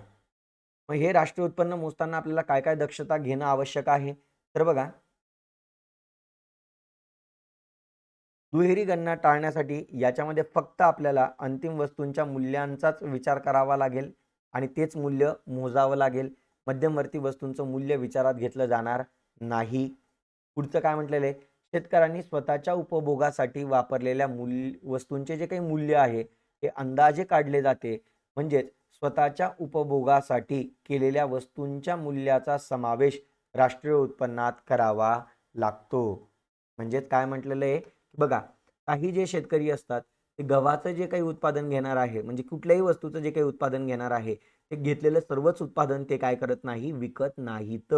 मग हे राष्ट्रीय उत्पन्न मोजताना आपल्याला काय काय दक्षता घेणं आवश्यक आहे, तर बघा दुहेरी गणना टाळण्यासाठी याच्यामध्ये फक्त आपल्याला अंतिम वस्तूंच्या मूल्यांचाच विचार करावा लागेल आणि तेच मूल्य मोजावं लागेल. मध्यवर्ती वस्तूंचं मूल्य विचारात घेतलं जाणार नाही. पुढचं काय म्हटलेलं आहे, शेतकऱ्यांनी स्वतःच्या उपभोगासाठी वापरलेल्या वस्तूंचे जे काही मूल्य आहे ते अंदाजे काढले जाते. म्हणजेच स्वतःच्या उपभोगासाठी केलेल्या वस्तूंच्या मूल्याचा समावेश राष्ट्रीय उत्पन्नात करावा लागतो. म्हणजेच काय म्हटलेलं आहे, बघा काही जे शेतकरी असतात ते गव्हाचं जे काही उत्पादन घेणार आहे, म्हणजे कुठल्याही वस्तूचं जे काही उत्पादन घेणार आहे, ते घेतलेलं सर्वच उत्पादन ते काय करत नाही, विकत नाहीत.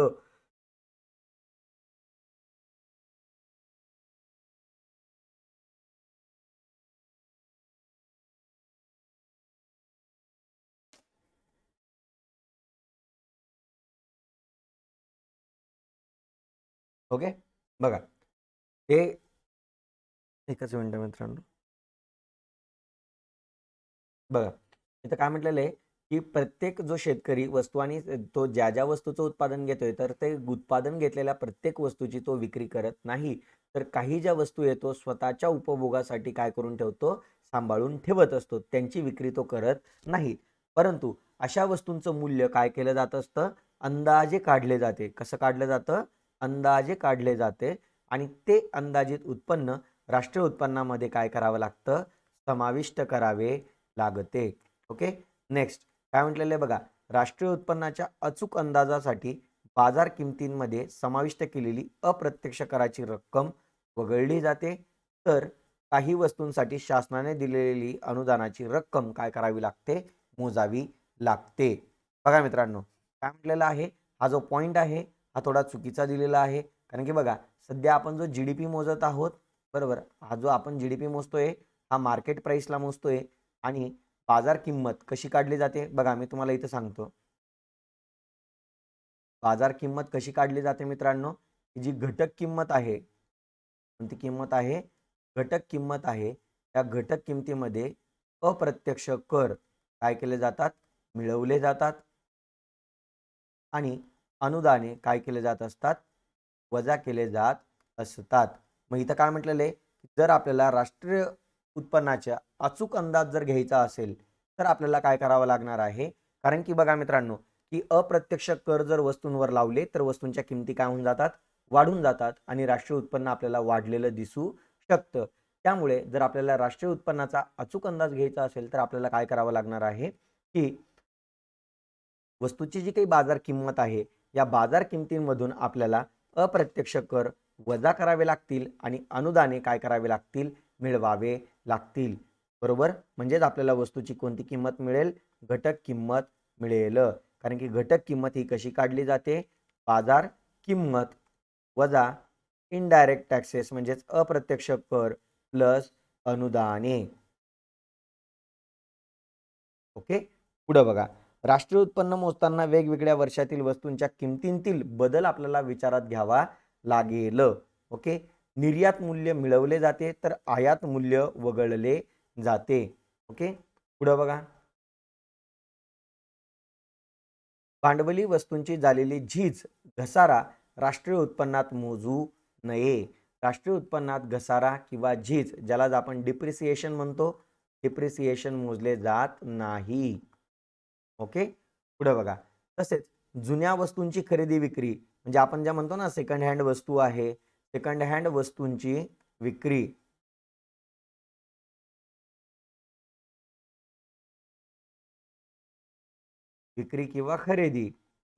ओके. बघा हे एकच मिनिट मित्रांनो, बघा इथं काय म्हटलेलं आहे की प्रत्येक जो शेतकरी वस्तू आणि तो ज्या ज्या वस्तूचं उत्पादन घेतोय तर ते उत्पादन घेतलेल्या प्रत्येक वस्तूची तो विक्री करत नाही, तर काही ज्या वस्तू येतो स्वतःच्या उपभोगासाठी काय करून ठेवतो, सांभाळून ठेवत असतो, त्यांची विक्री तो करत नाही. परंतु अशा वस्तूंचं मूल्य काय केलं जात असतं, अंदाजे काढले जाते. कसं काढलं जातं, अंदाजे काढले जाते आणि ते अंदाजित उत्पन्न राष्ट्रीय उत्पन्नामध्ये काय करावं लागतं, समाविष्ट करावे लागते. ओके. नेक्स्ट काय म्हटलेलं आहे बघा, राष्ट्रीय उत्पन्नाच्या अचूक अंदाजासाठी बाजार किमतींमध्ये समाविष्ट केलेली अप्रत्यक्ष कराची रक्कम वगळली जाते, तर काही वस्तूंसाठी शासनाने दिलेली अनुदानाची रक्कम काय करावी लागते, मोजावी लागते. बघा मित्रांनो, काय म्हटलेलं आहे, हा जो पॉईंट आहे हा थोडा चुकीचा दिलेला आहे. कारण की बघा, सध्या आपण जो GDP मोजत आहोत, बरोबर, हा जो आपण GDP मोजतोय हा मार्केट प्राइसला मोजतोय आणि बाजार किंमत कशी काढली जाते बघा, मी तुम्हाला इथं सांगतो. बाजार किंमत कशी काढली जाते मित्रांनो, जी घटक किंमत आहे, कोणती किंमत आहे, घटक किंमत आहे, त्या घटक किमतीमध्ये अप्रत्यक्ष कर काय केले जातात, मिळवले जातात आणि अनुदाने काय केले जात असतात, वजा केले जात असतात. मग इथं काय म्हटलेलं आहे, जर आपल्याला राष्ट्रीय उत्पन्नाचा अचूक अंदाज जर घ्यायचा असेल तर आपल्याला काय करावं लागणार आहे, कारण की बघा मित्रांनो, की अप्रत्यक्ष कर जर वस्तूंवर लावले तर वस्तूंच्या किमती काय होऊन जातात, वाढून जातात आणि राष्ट्रीय उत्पन्न आपल्याला वाढलेलं दिसू शकतं. त्यामुळे जर आपल्याला राष्ट्रीय उत्पन्नाचा अचूक अंदाज घ्यायचा असेल तर आपल्याला काय करावं लागणार आहे, की वस्तूची जी काही बाजार किंमत आहे या बाजार किमतींमधून आपल्याला अप्रत्यक्ष कर वजा करावे लागतील आणि अनुदाने काय करावे लागतील, मिळवावे लागतील. बरोबर, म्हणजेच आपल्याला वस्तूची कोणती किंमत मिळेल, घटक किंमत मिळेल. कारण की घटक किंमत ही कशी काढली जाते, बाजार किंमत वजा इनडायरेक्ट टॅक्सेस म्हणजेच अप्रत्यक्ष कर प्लस अनुदाने. ओके. पुढे बघा, राष्ट्रीय उत्पन्न मोजताना वेगवेगळ्या वर्षातील वस्तूंच्या किमतींतील बदल आपल्याला विचारात घ्यावा लागेल. ओके. निर्यात मूल्य मिळवले जाते तर आयात मूल्य वगळले जाते. ओके. पुढे बघा, भांडवली वस्तूंची झालेली झीज घसारा राष्ट्रीय उत्पन्नात मोजू नये. राष्ट्रीय उत्पन्नात घसारा किंवा झीज, ज्याला आपण डिप्रिसिएशन म्हणतो, डिप्रिसिएशन मोजले जात नाही. ओके. पुढे बघा, तसेच जुन्या वस्तूंची खरेदी विक्री म्हणजे आपण ज्या म्हणतो ना सेकंड हँड वस्तू आहे, सेकंड हँड वस्तूंची विक्री विक्री किंवा खरेदी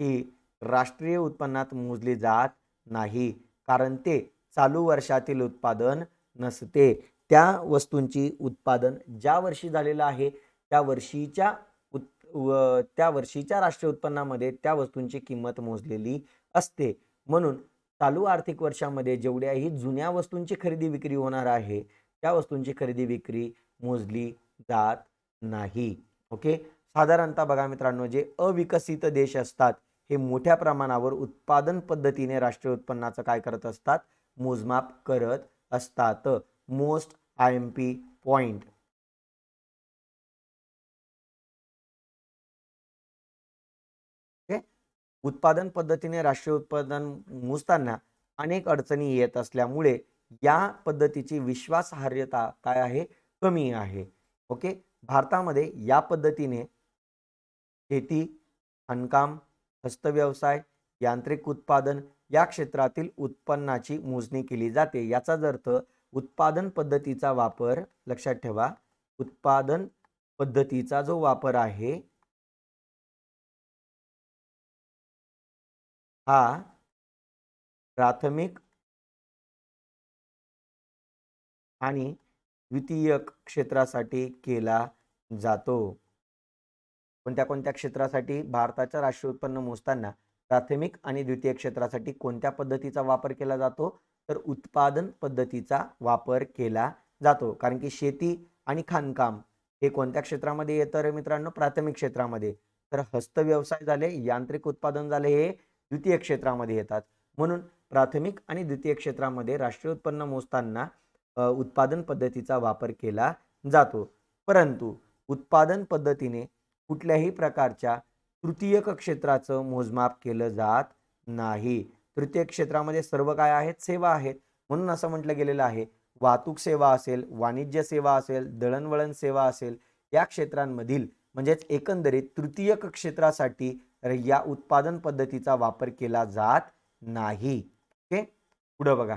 ही राष्ट्रीय उत्पन्नात मोजली जात नाही, कारण ते चालू वर्षातील उत्पादन नसते. त्या वस्तूंची उत्पादन ज्या वर्षी झालेलं आहे त्या वर्षीच्या राष्ट्रीय उत्पन्नामध्ये त्या वस्तूंची किंमत मोजलेली असते. म्हणून चालू आर्थिक वर्षामध्ये जेवढ्याही जुन्या वस्तूंची खरेदी विक्री होणार आहे त्या वस्तूंची खरेदी विक्री मोजली जात नाही. ओके. साधारणतः बघा मित्रांनो, जे अविकसित देश असतात हे मोठ्या प्रमाणावर उत्पादन पद्धतीने राष्ट्रीय उत्पन्नाचं काय करत असतात, मोजमाप करत असतात. Most IMP point. उत्पादन पद्धतीने राष्ट्रीय उत्पादन मोजताना अनेक अडचणी येत असल्यामुळे या पद्धतीची विश्वासार्हता काय आहे, कमी आहे. ओके. भारतामध्ये या पद्धतीने शेती, खाणकाम, हस्तव्यवसाय, यांत्रिक उत्पादन या क्षेत्रातील उत्पन्नाची मोजणी केली जाते. याचाच अर्थ उत्पादन पद्धतीचा वापर, लक्षात ठेवा, उत्पादन पद्धतीचा जो वापर आहे हा प्राथमिक आणि द्वितीयक क्षेत्रासाठी केला जातो. कोणत्या कोणत्या क्षेत्रासाठी भारताच्या राष्ट्रीय उत्पन्न मोजताना प्राथमिक आणि द्वितीय क्षेत्रासाठी कोणत्या पद्धतीचा वापर केला जातो, तर उत्पादन पद्धतीचा वापर केला जातो. कारण की शेती आणि खाणकाम हे कोणत्या क्षेत्रामध्ये येतं रे मित्रांनो, प्राथमिक क्षेत्रामध्ये. तर हस्तव्यवसाय झाले, यांत्रिक उत्पादन झाले, हे द्वितीय क्षेत्रामध्ये येतात. म्हणून प्राथमिक आणि द्वितीय क्षेत्रामध्ये राष्ट्रीय उत्पन्न मोजताना उत्पादन पद्धतीचा वापर केला जातो. परंतु उत्पादन पद्धतीने कुठल्याही प्रकारच्या तृतीयक क्षेत्राचं मोजमाप केलं जात नाही. तृतीय क्षेत्रामध्ये सर्व काय आहेत, सेवा आहेत. म्हणून असं म्हटलं गेलेलं आहे, वाहतूक सेवा असेल, वाणिज्य सेवा असेल, दळणवळण सेवा असेल, या क्षेत्रांमधील म्हणजेच एकंदरीत तृतीयक क्षेत्रासाठी या उत्पादन पद्धतीचा वापर केला जात नाही. ओके. पुढे बघा,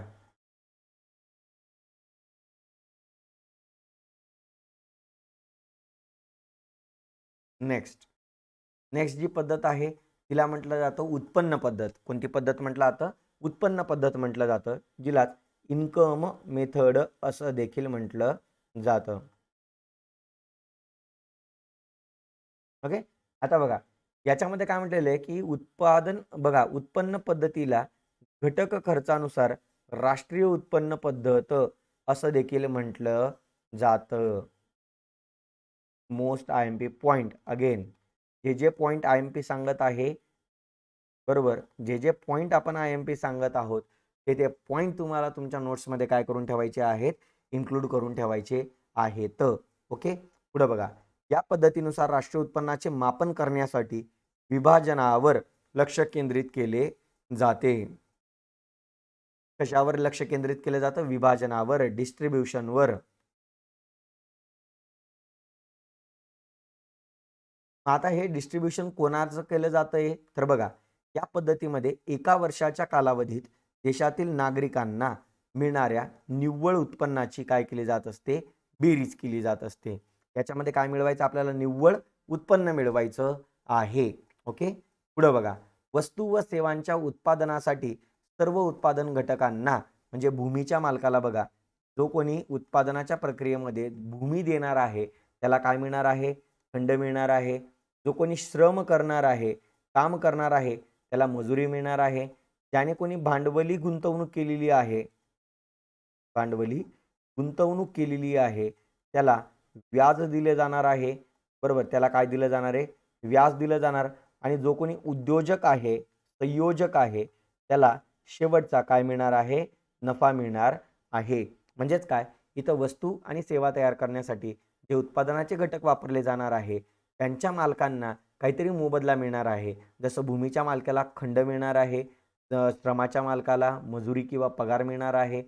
नेक्स्ट जी पद्धत आहे तिला म्हटलं जातं उत्पन्न पद्धत. कोणती पद्धत म्हटलं जातं? उत्पन्न पद्धत म्हटलं जातं, जिला इन्कम मेथड असं देखील म्हटलं जातं. ओके. आता बघा याच्यामध्ये काय म्हटलेलं आहे की उत्पन्न पद्धतीला घटक खर्चानुसार राष्ट्रीय उत्पन्न पद्धत असं देखील म्हटलं जातं. मोस्ट IMP पॉइंट अगेन, जे पॉइंट IMP सांगत आहे, बरोबर, जे पॉइंट आपण IMP सांगत आहोत ते पॉइंट तुम्हाला तुमच्या नोट्समध्ये काय करून ठेवायचे आहेत? इन्क्लूड करून ठेवायचे आहेत. ओके. पुढे बघा, या पद्धतीनुसार राष्ट्रीय उत्पन्नाचे मापन करण्यासाठी विभाजनावर लक्ष केंद्रित केले जाते. कशावर लक्ष केंद्रित केलं जातं? विभाजनावर, डिस्ट्रीब्युशनवर. आता हे डिस्ट्रीब्युशन कोणाचं केलं जातंय? तर बघा, या पद्धतीमध्ये एका वर्षाच्या कालावधीत देशातील नागरिकांना मिळणाऱ्या निव्वळ उत्पन्नाची काय केली जात असते? बेरीज केली जात असते. याच्यामध्ये काय मिळवायचं आपल्याला? निव्वळ उत्पन्न मिळवायचं आहे. ओके. पुढे बघा, वस्तू व सेवांच्या उत्पादनासाठी सर्व उत्पादन घटकांना म्हणजे भूमीच्या मालकाला बघा, जो कोणी उत्पादनाच्या प्रक्रियेमध्ये भूमी देणार आहे त्याला काय मिळणार आहे? खंड मिळणार आहे. जो कोणी श्रम करणार आहे, काम करणार आहे, त्याला मजुरी मिळणार आहे. ज्याने कोणी भांडवली गुंतवणूक केलेली आहे त्याला व्याज दिले जाणार आहे. बरोबर, त्याला काय दिलं जाणार आहे? व्याज दिलं जाणार. आणि जो कोणी उद्योजक आहे, संयोजक आहे, त्याला शेवटचा काय मिळणार आहे? नफा मिळणार आहे. म्हणजेच काय, इथं वस्तू आणि सेवा तयार करण्यासाठी जे उत्पादनाचे घटक वापरले जाणार आहे त्यांच्या मालकांना काहीतरी मोबदला मिळणार आहे. जसं भूमीच्या मालकाला खंड मिळणार आहे, श्रमाच्या मालकाला मजुरी किंवा पगार मिळणार आहे,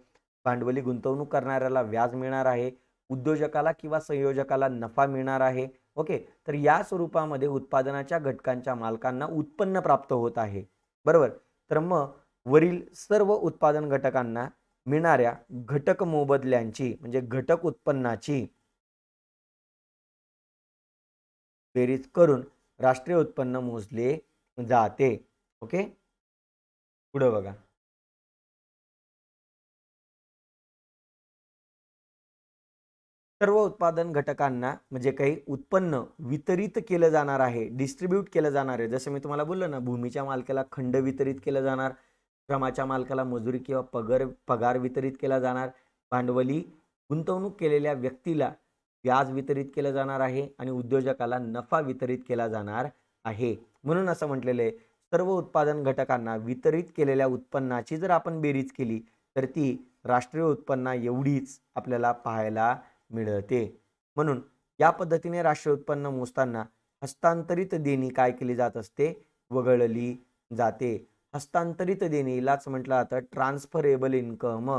भांडवली गुंतवणूक करणाऱ्याला व्याज मिळणार आहे, उद्योजकाला किंवा संयोजकाला नफा मिळणार आहे. ओके. तर या स्वरूपामध्ये उत्पादनाच्या घटकांच्या मालकांना उत्पन्न प्राप्त होत आहे. बरोबर. तर मग वरील सर्व उत्पादन घटकांना मिळणाऱ्या घटक मोबदल्यांची म्हणजे घटक उत्पन्नाची बेरीज करून राष्ट्रीय उत्पन्न मोजले जाते. ओके. पुढे बघा, सर्व उत्पादन घटकांना म्हणजे काही उत्पन्न वितरित केलं जाणार आहे, डिस्ट्रीब्यूट केलं जाणार आहे. जसं मी तुम्हाला बोललो ना, भूमीच्या मालकाला खंड वितरित केलं जाणार, श्रमाच्या मालकाला मजुरी किंवा पगार वितरित केला जाणार, भांडवली गुंतवणूक केलेल्या व्यक्तीला व्याज वितरित केलं जाणार आहे आणि उद्योजकाला नफा वितरित केला जाणार आहे. म्हणून असं म्हटलेलं आहे, सर्व उत्पादन घटकांना वितरित केलेल्या उत्पन्नाची जर आपण बेरीज केली तर ती राष्ट्रीय उत्पन्ना एवढीच आपल्याला पाहायला मिळते. म्हणून या पद्धतीने राष्ट्रीय उत्पन्न मोजताना हस्तांतरित देणी काय केली जात असते? वगळली जाते. हस्तांतरित देणीलाच म्हटलं जातं ट्रान्सफरेबल इन्कम.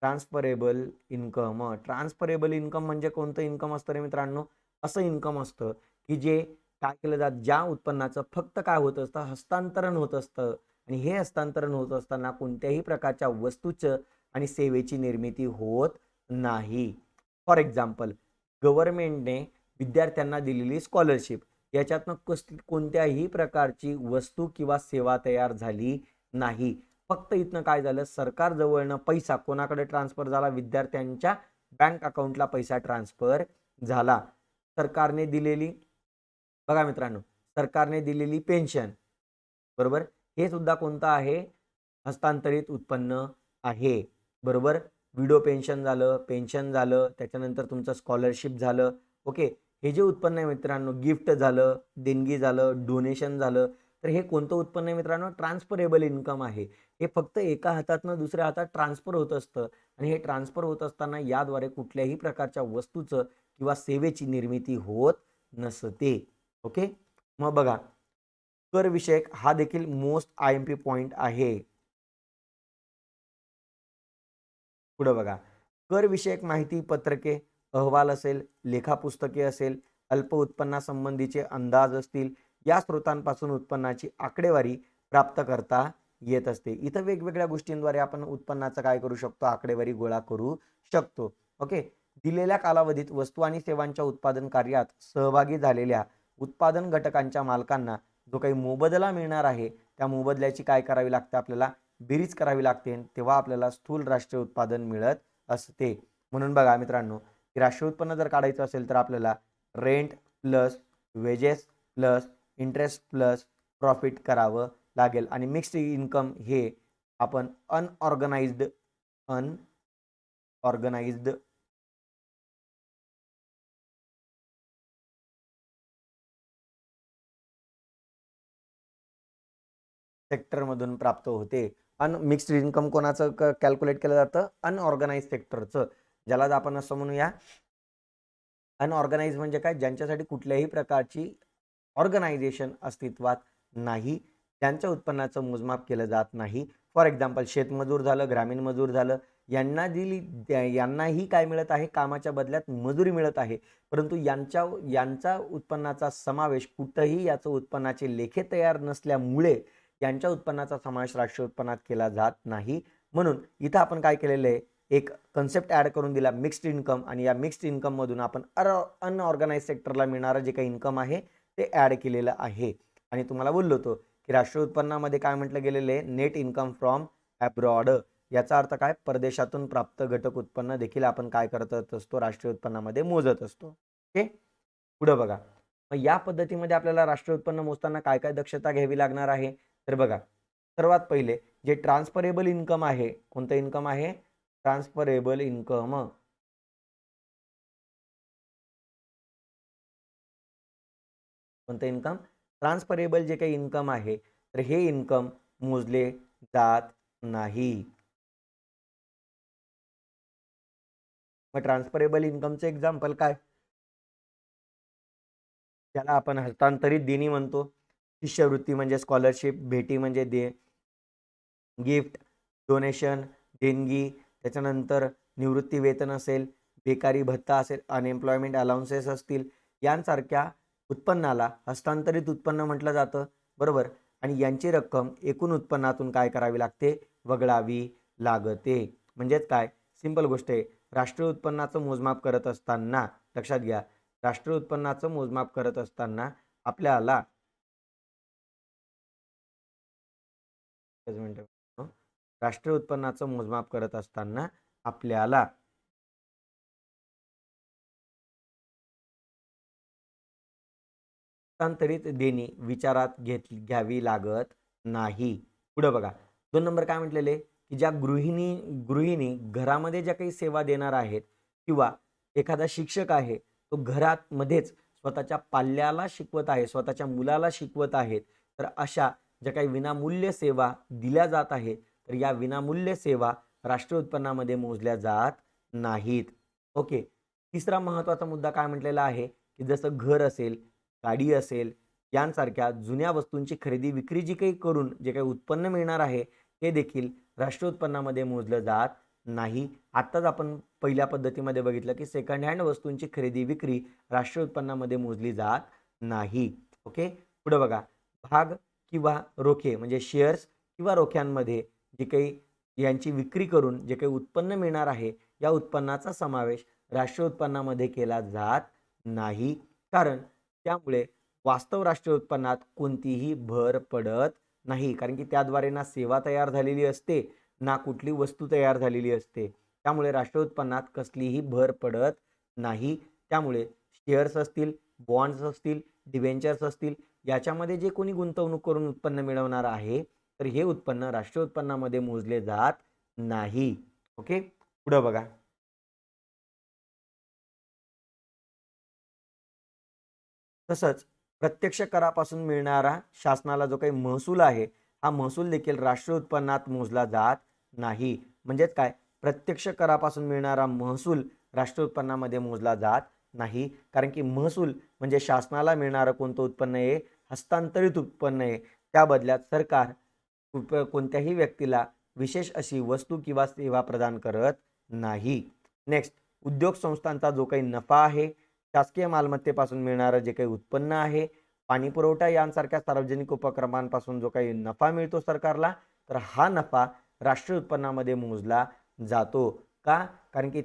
ट्रान्सफरेबल इन्कम म्हणजे कोणतं इन्कम असतं रे मित्रांनो? असं इन्कम असतं की जे काय केलं जात, ज्या उत्पन्नाचं फक्त काय होत असतं? हस्तांतरण होत असतं. आणि हे हस्तांतरण होत असताना कोणत्याही प्रकारच्या वस्तूचं आणि सेवेची निर्मिती होत नाही. फॉर एक्झाम्पल, गव्हर्नमेंटने विद्यार्थ्यांना दिलेली स्कॉलरशिप, याच्यातनं कोणत्याही प्रकारची वस्तू किंवा सेवा तयार झाली नाही. फक्त इथनं काय झालं? सरकार जवळनं पैसा कोणाकडे ट्रान्सफर झाला? विद्यार्थ्यांच्या बँक अकाउंटला पैसा ट्रान्सफर झाला. सरकारने दिलेली, बघा मित्रांनो, सरकारने दिलेली पेन्शन, बरोबर, हे सुद्धा कोणतं आहे? हस्तांतरित उत्पन्न आहे. बरोबर. विडो पेन्शन झालं, त्याच्यानंतर तुमचं स्कॉलरशिप झालं. ओके. हे जे उत्पन्न आहे मित्रांनो, गिफ्ट झालं, देणगी झालं, डोनेशन झालं, तर हे कोणतं उत्पन्न आहे मित्रांनो? ट्रान्सफरेबल इन्कम आहे. हे फक्त एका हातातनं दुसऱ्या हातात ट्रान्सफर होत असतं आणि हे ट्रान्सफर होत असताना याद्वारे कुठल्याही प्रकारच्या वस्तूचं किंवा सेवेची निर्मिती होत नसते. ओके. मग बघा, कर विषयक हा देखील मोस्ट IMP पॉइंट आहे. पुढे बघा, कर विषयक माहिती पत्रके, अहवाल असेल, लेखापुस्तके असेल, अल्प उत्पन्नासंबंधीचे अंदाज असतील, या स्रोतांपासून उत्पन्नाची आकडेवारी प्राप्त करता येत असते. इथं वेगवेगळ्या गोष्टींद्वारे आपण उत्पन्नाचं काय करू शकतो? आकडेवारी गोळा करू शकतो. ओके. दिलेल्या कालावधीत वस्तू आणि सेवांच्या उत्पादन कार्यात सहभागी झालेल्या उत्पादन घटकांच्या मालकांना जो काही मोबदला मिळणार आहे त्या मोबदल्याची काय करावी लागते, आपल्याला बेरीज करावी लागते, तेव्हा आपल्याला स्थूल राष्ट्रीय उत्पादन मिळत असते. म्हणून बघा मित्रांनो, की राष्ट्रीय उत्पन्न जर काढायचं असेल तर आपल्याला rent plus wedges plus interest plus profit करावं लागेल. आणि मिक्स्ड इन्कम हे आपण अनऑर्गनाइज्ड सेक्टरमधून प्राप्त होते. मिक्स्ड इन्कम कोणाचं कॅल्क्युलेट केलं जातं, अनऑर्गनाइज सेक्टरचं, ज्याला आपण असं म्हणूया अनऑर्गनाइज म्हणजे काय, ज्यांच्यासाठी कुठल्याही प्रकारची ऑर्गनायझेशन अस्तित्वात नाही, त्यांच्या उत्पन्नाचं मोजमाप केलं जात नाही. फॉर एक्झाम्पल शेतमजूर झालं, ग्रामीण मजूर झालं, यांनाही काय मिळत आहे, कामाच्या बदल्यात मजुरी मिळत आहे, परंतु यांचा उत्पन्नाचा समावेश कुठंही याचं उत्पन्नाचे लेखे तयार नसल्यामुळे यांच्या उत्पन्नाचा समावेश राष्ट्रीय उत्पन्नात केला जात नाही. म्हणून इथं आपण काय केलेलं आहे, एक कन्सेप्ट ॲड करून दिला मिक्स्ड इन्कम, आणि या मिक्स्ड इन्कममधून आपण अनऑर्गनाइज सेक्टरला मिळणारं जे काही इन्कम आहे ते ॲड केलेलं आहे. आणि तुम्हाला बोललो होतो की राष्ट्रीय उत्पन्नामध्ये काय म्हटलं गेलेलं आहे, नेट इन्कम फ्रॉम अब्रॉड. याचा अर्थ काय, परदेशातून प्राप्त घटक उत्पन्न देखील आपण काय करत असतो, राष्ट्रीय उत्पन्नामध्ये मोजत असतो. ओके, पुढं बघा. मग या पद्धतीमध्ये आपल्याला राष्ट्रीय उत्पन्न मोजताना काय काय दक्षता घ्यावी लागणार आहे, तर बघा, सर्वात पहिले जे ट्रान्सफरेबल इन्कम आहे, कोणतं इन्कम आहे, ट्रान्सफरेबल इन्कम. कोणतं इन्कम, ट्रान्सफरेबल जे काही इन्कम आहे, तर हे इन्कम मोजले जात नाही. मग ट्रान्सफरेबल इन्कमचं एक्झाम्पल काय, त्याला आपण हस्तांतरित देणी म्हणतो. शिष्यवृत्ती म्हणजे स्कॉलरशिप, भेटी म्हणजे गिफ्ट, डोनेशन, देणगी, त्याच्यानंतर निवृत्ती वेतन असेल, बेकारी भत्ता असेल, अनएम्प्लॉयमेंट अलाउन्सेस असतील, यांसारख्या उत्पन्नाला हस्तांतरित उत्पन्न म्हटलं जातं, बरोबर. आणि यांची रक्कम एकूण उत्पन्नातून काय करावी लागते, वगळावी लागते. म्हणजेच काय, सिंपल गोष्ट आहे, राष्ट्रीय उत्पन्नाचं मोजमाप करत असताना लक्षात घ्या, राष्ट्रीय उत्पन्नाचं मोजमाप करत असताना आपल्याला राष्ट्रीय उत्पन्नाचं मोजमाप करत असताना आपल्याला हस्तांतरित देणी विचारात घ्यावी लागत नाही. पुढे बघा, 2 नंबर काय म्हटलेले, की ज्या गृहिणी घरामध्ये ज्या काही सेवा देणार आहेत, किंवा एखादा शिक्षक आहे तो घरात मध्येच स्वतःच्या पाल्याला शिकवत आहे, स्वतःच्या मुलाला शिकवत आहेत, तर अशा ज्या काही विनामूल्य सेवा दिल्या जात आहेत, तर या विनामूल्य सेवा राष्ट्रीय उत्पन्नामध्ये मोजल्या जात नाहीत. ओके, तिसरा महत्त्वाचा मुद्दा काय म्हटलेला आहे, की जसं घर असेल, गाडी असेल, यांसारख्या जुन्या वस्तूंची खरेदी विक्री जी काही करून जे काही उत्पन्न मिळणार आहे ते देखील राष्ट्रीय उत्पन्नामध्ये मोजलं जात नाही. आत्ताच आपण पहिल्या पद्धतीमध्ये बघितलं की सेकंड हँड वस्तूंची खरेदी विक्री राष्ट्रीय उत्पन्नामध्ये मोजली जात नाही. ओके, पुढे बघा, भाग किंवा रोखे म्हणजे शेअर्स किंवा रोख्यांमध्ये जे काही यांची विक्री करून जे काही उत्पन्न मिळणार आहे या उत्पन्नाचा समावेश राष्ट्रीय उत्पन्नामध्ये केला जात नाही, कारण त्यामुळे वास्तव राष्ट्रीय उत्पन्नात कोणतीही भर पडत नाही, कारण की त्याद्वारे ना सेवा तयार झालेली असते ना कुठली वस्तू तयार झालेली असते, त्यामुळे राष्ट्रीय उत्पन्नात कसलीही भर पडत नाही. त्यामुळे शेअर्स असतील, बॉन्ड्स असतील, डिबेंचर्स असतील, याच्यामध्ये जे कोणी गुंतवणूक करून उत्पन्न मिळवणार आहे तर हे उत्पन्न राष्ट्रीय उत्पन्नामध्ये मोजले जात नाही. ओके, पुढे बघा, तसंच प्रत्यक्ष करापासून मिळणारा शासनाला जो काही महसूल आहे हा महसूल देखील राष्ट्रीय उत्पन्नात मोजला जात नाही. म्हणजेच काय, प्रत्यक्ष करापासून मिळणारा महसूल राष्ट्रीय उत्पन्नामध्ये मोजला जात नाही, कारण की महसूल म्हणजे शासनाला मिळणारं कोणतं उत्पन्न आहे, हस्तांतरित उत्पन्न आहे. त्या बदल्यात सरकार कोणत्याही व्यक्तीला विशेष अशी वस्तू किंवा सेवा प्रदान करत नाही. नेक्स्ट, उद्योग संस्थांचा जो काही नफा आहे, शासकीय मालमत्तेपासून मिळणारं जे काही उत्पन्न आहे, पाणी पुरवठा यांसारख्या सार्वजनिक उपक्रमांपासून जो काही नफा मिळतो सरकारला, तर हा नफा राष्ट्रीय उत्पन्नामध्ये मोजला जातो. का? कारण की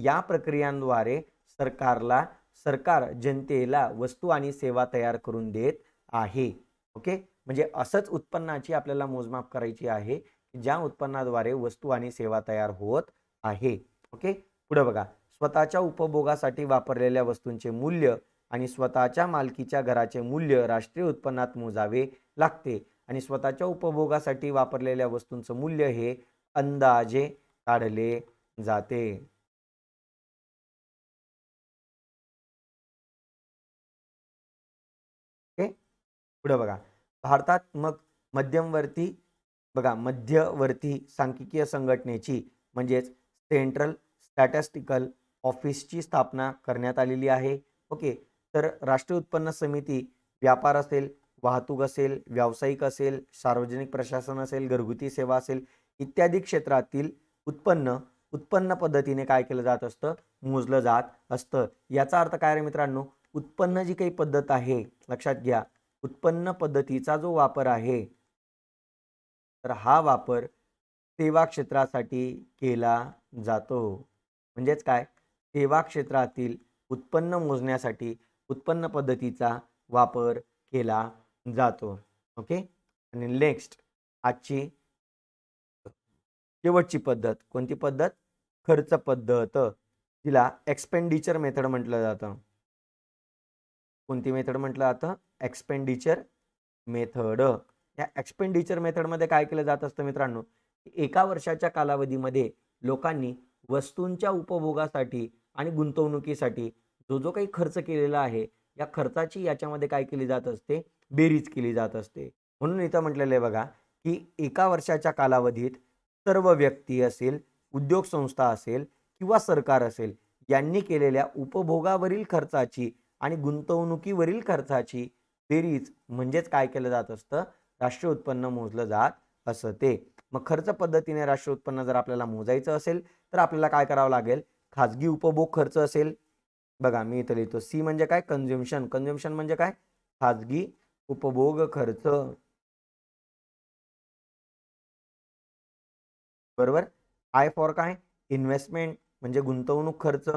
या प्रक्रियांद्वारे सरकार जनतेला वस्तू आणि सेवा तयार करून देत आहे. ओके, म्हणजे असंच उत्पन्नाची आपल्याला मोजमाप करायची आहे, ज्या उत्पन्नाद्वारे वस्तू आणि सेवा तयार होत आहे. ओके, पुढे बघा, स्वतःच्या उपभोगासाठी वापरलेल्या वस्तूंचे मूल्य आणि स्वतःच्या मालकीच्या घराचे मूल्य राष्ट्रीय उत्पन्नात मोजावे लागते आणि स्वतःच्या उपभोगासाठी वापरलेल्या वस्तूंचं मूल्य हे अंदाजे काढले जाते. ओके, पुढे बघा, भारतात मग मध्यवर्ती मध्यवर्ती सांख्यिकीय संघटनेची म्हणजेच सेंट्रल स्टॅटिस्टिकल ऑफिसची स्थापना करण्यात आलेली आहे. ओके, तर राष्ट्रीय उत्पन्न समिती व्यापार असेल, वाहतूक असेल, व्यावसायिक असेल, सार्वजनिक प्रशासन असेल, घरगुती सेवा असेल इत्यादी क्षेत्रातील उत्पन्न पद्धतीने काय केलं जात असतं, मोजलं जात असतं. याचा अर्थ काय रे मित्रांनो, उत्पन्न जी काही पद्धत आहे, लक्षात घ्या, उत्पन्न पद्धतीचा जो वापर आहे, तर हा वापर सेवा क्षेत्रासाठी केला जातो. म्हणजेच काय, सेवा क्षेत्रातील उत्पन्न मोजण्यासाठी उत्पन्न पद्धतीचा वापर केला जातो. ओके, आणि नेक्स्ट आजची शेवटची पद्धत कोणती पद्धत, खर्च पद्धत, जिला एक्सपेंडिचर मेथड म्हटलं जातं. कोणती मेथड म्हटलं जातं, एक्सपेंडिचर मेथड. या एक्सपेंडिचर मेथडमध्ये काय केलं जात असतं मित्रांनो, एका वर्षाच्या कालावधीमध्ये लोकांनी वस्तूंच्या उपभोगासाठी आणि गुंतवणुकीसाठी जो जो काही खर्च केलेला आहे, या खर्चाची याच्यामध्ये काय केली जात असते, बेरीज केली जात असते. म्हणून इथं म्हटलेलं आहे बघा, की एका वर्षाच्या कालावधीत सर्व व्यक्ती असेल, उद्योग संस्था असेल किंवा सरकार असेल, यांनी केलेल्या उपभोगावरील खर्चाची आणि गुंतवणुकीवरील खर्चाची बेरीज म्हणजेच काय केलं जात असतं, राष्ट्रीय उत्पन्न मोजलं जात असते. मग खर्च पद्धतीने राष्ट्रीय उत्पन्न जर आपल्याला मोजायचं असेल तर आपल्याला काय करावं लागेल, खाजगी उपभोग खर्च असेल, बघा मी इथं लिहितो, सी म्हणजे काय, कन्झ्युम्शन. कन्झ्युम्शन म्हणजे काय, खाजगी उपभोग खर्च, बरोबर. आय फॉर काय, इन्व्हेस्टमेंट म्हणजे गुंतवणूक खर्च.